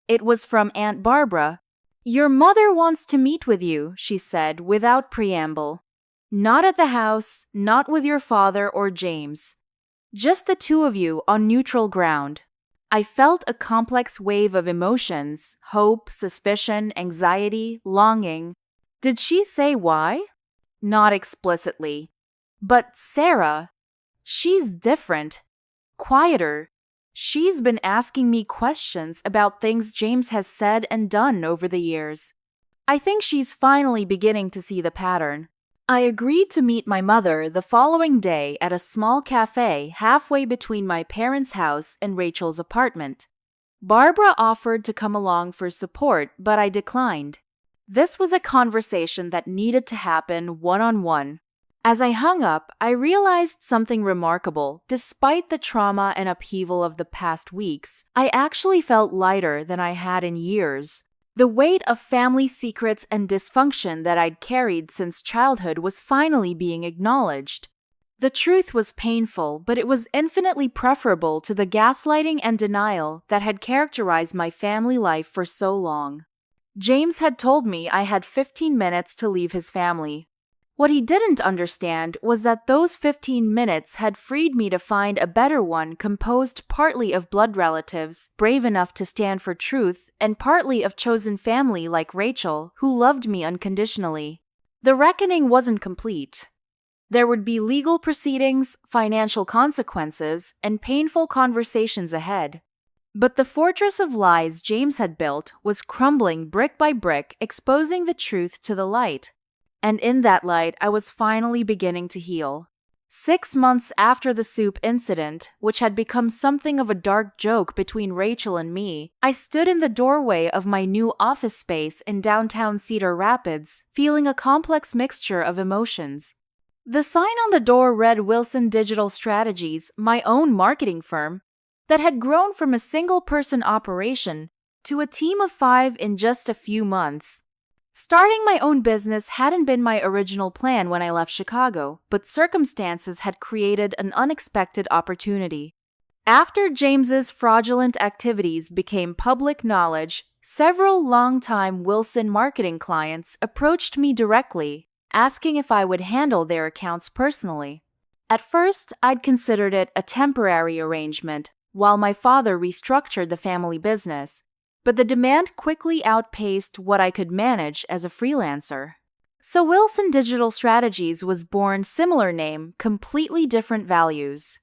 It was from Aunt Barbara. Your mother wants to meet with you, she said without preamble. Not at the house, not with your father or James. Just the two of you on neutral ground. I felt a complex wave of emotions: hope, suspicion, anxiety, longing. Did she say why? Not explicitly. But Sarah, she's different. Quieter. She's been asking me questions about things James has said and done over the years. I think she's finally beginning to see the pattern. I agreed to meet my mother the following day at a small cafe halfway between my parents' house and Rachel's apartment. Barbara offered to come along for support, but I declined. This was a conversation that needed to happen one-on-one. As I hung up, I realized something remarkable. Despite the trauma and upheaval of the past weeks, I actually felt lighter than I had in years. The weight of family secrets and dysfunction that I'd carried since childhood was finally being acknowledged. The truth was painful, but it was infinitely preferable to the gaslighting and denial that had characterized my family life for so long. James had told me I had 15 minutes to leave his family. What he didn't understand was that those 15 minutes had freed me to find a better one composed partly of blood relatives brave enough to stand for truth and partly of chosen family like Rachel who loved me unconditionally. The reckoning wasn't complete. There would be legal proceedings, financial consequences, and painful conversations ahead. But the fortress of lies James had built was crumbling brick by brick, exposing the truth to the light. And in that light, I was finally beginning to heal. 6 months after the soup incident, which had become something of a dark joke between Rachel and me, I stood in the doorway of my new office space in downtown Cedar Rapids, feeling a complex mixture of emotions. The sign on the door read Wilson Digital Strategies, my own marketing firm, that had grown from a single-person operation to a team of 5 in just a few months. Starting my own business hadn't been my original plan when I left Chicago, but circumstances had created an unexpected opportunity. After James's fraudulent activities became public knowledge, several longtime Wilson marketing clients approached me directly, asking if I would handle their accounts personally. At first, I'd considered it a temporary arrangement, while my father restructured the family business. But the demand quickly outpaced what I could manage as a freelancer. So Wilson Digital Strategies was born, similar name, completely different values.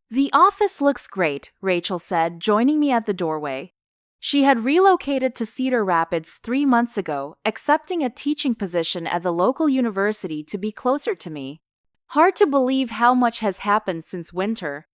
The office looks great, Rachel said, joining me at the doorway. She had relocated to Cedar Rapids 3 months ago, accepting a teaching position at the local university to be closer to me. Hard to believe how much has happened since winter.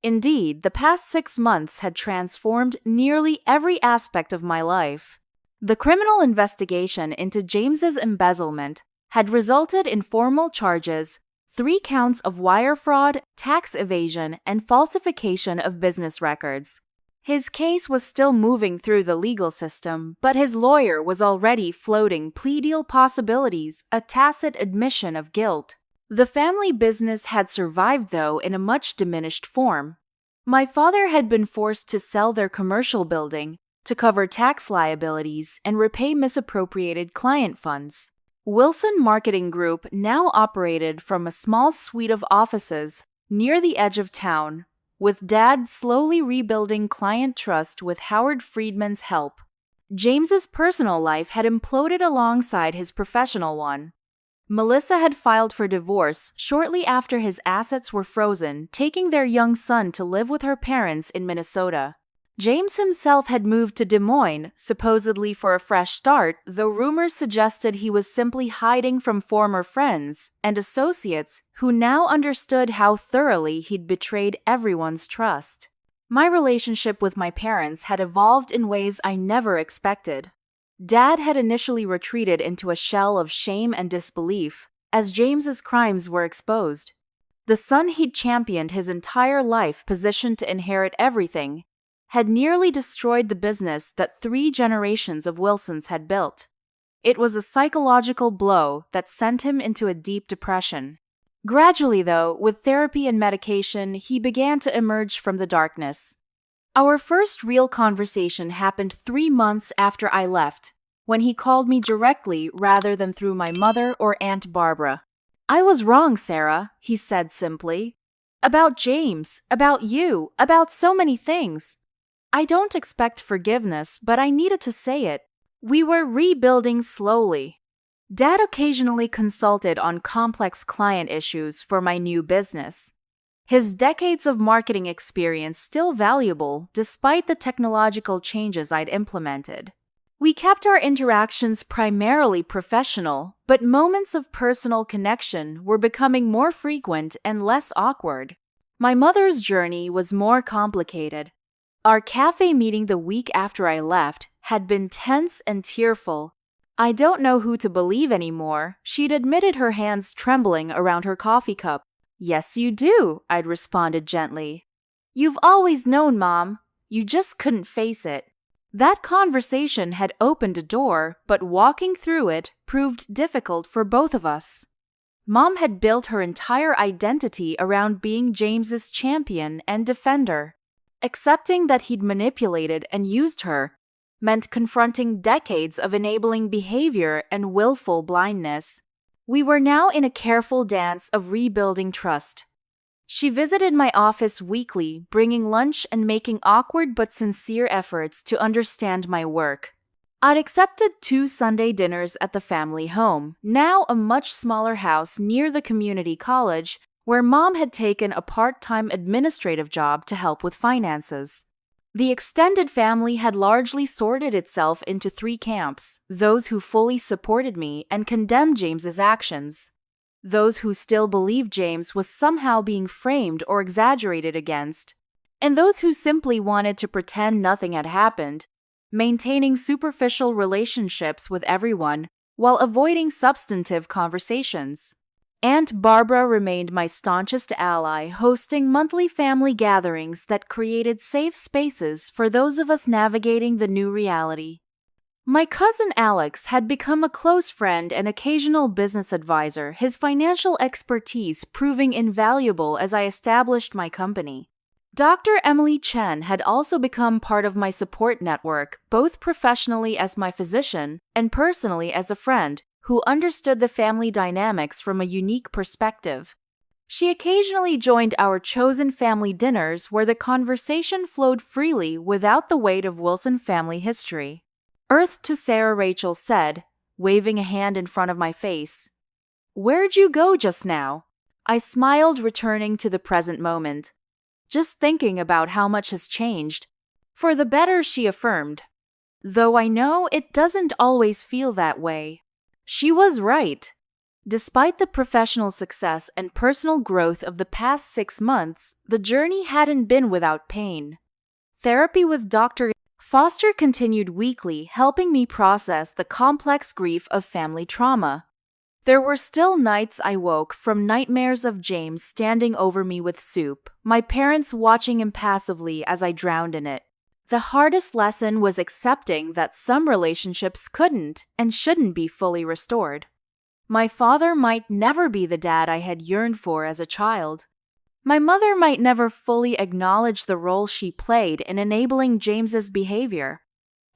Indeed, the past 6 months had transformed nearly every aspect of my life. The criminal investigation into James's embezzlement had resulted in formal charges, 3 counts of wire fraud, tax evasion, and falsification of business records. His case was still moving through the legal system, but his lawyer was already floating plea deal possibilities, a tacit admission of guilt. The family business had survived, though, in a much diminished form. My father had been forced to sell their commercial building to cover tax liabilities and repay misappropriated client funds. Wilson Marketing Group now operated from a small suite of offices near the edge of town, with Dad slowly rebuilding client trust with Howard Friedman's help. James's personal life had imploded alongside his professional one. Melissa had filed for divorce shortly after his assets were frozen, taking their young son to live with her parents in Minnesota. James himself had moved to Des Moines, supposedly for a fresh start, though rumors suggested he was simply hiding from former friends and associates who now understood how thoroughly he'd betrayed everyone's trust. My relationship with my parents had evolved in ways I never expected. Dad had initially retreated into a shell of shame and disbelief as James's crimes were exposed. The son he'd championed his entire life, positioned to inherit everything, had nearly destroyed the business that 3 generations of Wilsons had built. It was a psychological blow that sent him into a deep depression. Gradually, though, with therapy and medication, he began to emerge from the darkness. Our first real conversation happened 3 months after I left, when he called me directly rather than through my mother or Aunt Barbara. "I was wrong, Sarah," he said simply. "About James, about you, about so many things. I don't expect forgiveness, but I needed to say it. We were rebuilding slowly." Dad occasionally consulted on complex client issues for my new business. His decades of marketing experience still valuable despite the technological changes I'd implemented. We kept our interactions primarily professional, but moments of personal connection were becoming more frequent and less awkward. My mother's journey was more complicated. Our cafe meeting the week after I left had been tense and tearful. "I don't know who to believe anymore," she'd admitted, her hands trembling around her coffee cup. "Yes, you do," I'd responded gently. "You've always known, Mom. You just couldn't face it." That conversation had opened a door, but walking through it proved difficult for both of us. Mom had built her entire identity around being James's champion and defender. Accepting that he'd manipulated and used her meant confronting decades of enabling behavior and willful blindness. We were now in a careful dance of rebuilding trust. She visited my office weekly, bringing lunch and making awkward but sincere efforts to understand my work. I'd accepted 2 Sunday dinners at the family home, now a much smaller house near the community college, where Mom had taken a part-time administrative job to help with finances. The extended family had largely sorted itself into 3 camps: those who fully supported me and condemned James's actions, those who still believed James was somehow being framed or exaggerated against, and those who simply wanted to pretend nothing had happened, maintaining superficial relationships with everyone while avoiding substantive conversations. Aunt Barbara remained my staunchest ally, hosting monthly family gatherings that created safe spaces for those of us navigating the new reality. My cousin Alex had become a close friend and occasional business advisor, his financial expertise proving invaluable as I established my company. Dr. Emily Chen had also become part of my support network, both professionally as my physician and personally as a friend who understood the family dynamics from a unique perspective. She occasionally joined our chosen family dinners where the conversation flowed freely without the weight of Wilson family history. "Earth to Sarah," Rachel said, waving a hand in front of my face. "Where'd you go just now?" I smiled, returning to the present moment. "Just thinking about how much has changed. For the better," she affirmed. "Though I know it doesn't always feel that way." She was right. Despite the professional success and personal growth of the past 6 months, the journey hadn't been without pain. Therapy with Dr. Foster continued weekly, helping me process the complex grief of family trauma. There were still nights I woke from nightmares of James standing over me with soup, my parents watching impassively as I drowned in it. The hardest lesson was accepting that some relationships couldn't and shouldn't be fully restored. My father might never be the dad I had yearned for as a child. My mother might never fully acknowledge the role she played in enabling James's behavior.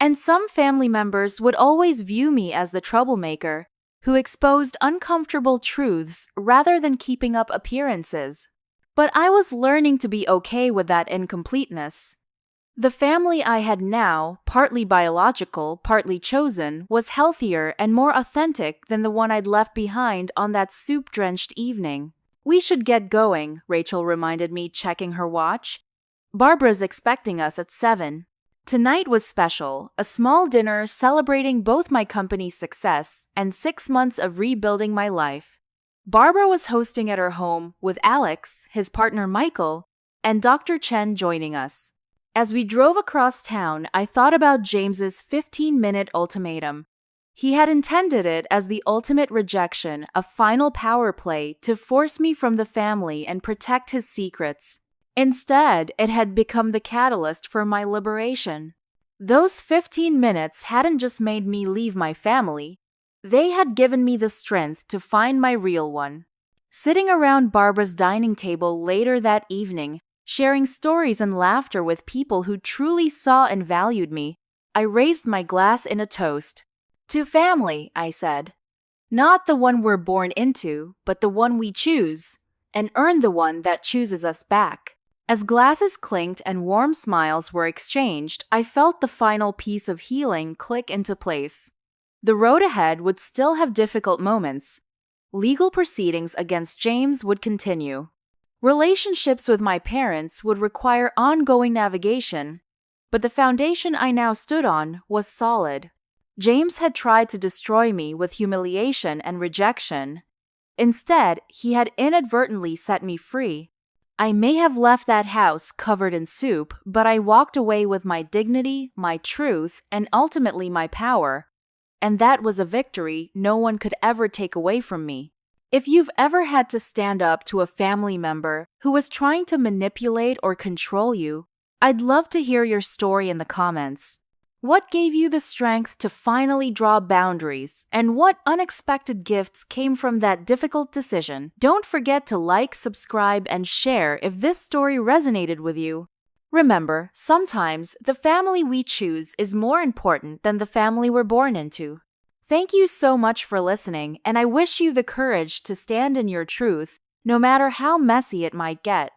And some family members would always view me as the troublemaker who exposed uncomfortable truths rather than keeping up appearances. But I was learning to be okay with that incompleteness. The family I had now, partly biological, partly chosen, was healthier and more authentic than the one I'd left behind on that soup-drenched evening. "We should get going," Rachel reminded me, checking her watch. "Barbara's expecting us at 7. Tonight was special, a small dinner celebrating both my company's success and 6 months of rebuilding my life. Barbara was hosting at her home with Alex, his partner Michael, and Dr. Chen joining us. As we drove across town, I thought about James's 15-minute ultimatum. He had intended it as the ultimate rejection, a final power play to force me from the family and protect his secrets. Instead, it had become the catalyst for my liberation. Those 15 minutes hadn't just made me leave my family, they had given me the strength to find my real one. Sitting around Barbara's dining table later that evening, sharing stories and laughter with people who truly saw and valued me, I raised my glass in a toast. To family, I said. Not the one we're born into, but the one we choose, and earn the one that chooses us back. As glasses clinked and warm smiles were exchanged, I felt the final piece of healing click into place. The road ahead would still have difficult moments. Legal proceedings against James would continue. Relationships with my parents would require ongoing navigation, but the foundation I now stood on was solid. James had tried to destroy me with humiliation and rejection. Instead, he had inadvertently set me free. I may have left that house covered in soup, but I walked away with my dignity, my truth, and ultimately my power. And that was a victory no one could ever take away from me. If you've ever had to stand up to a family member who was trying to manipulate or control you, I'd love to hear your story in the comments. What gave you the strength to finally draw boundaries, and what unexpected gifts came from that difficult decision? Don't forget to like, subscribe, and share if this story resonated with you. Remember, sometimes the family we choose is more important than the family we're born into. Thank you so much for listening, and I wish you the courage to stand in your truth, no matter how messy it might get.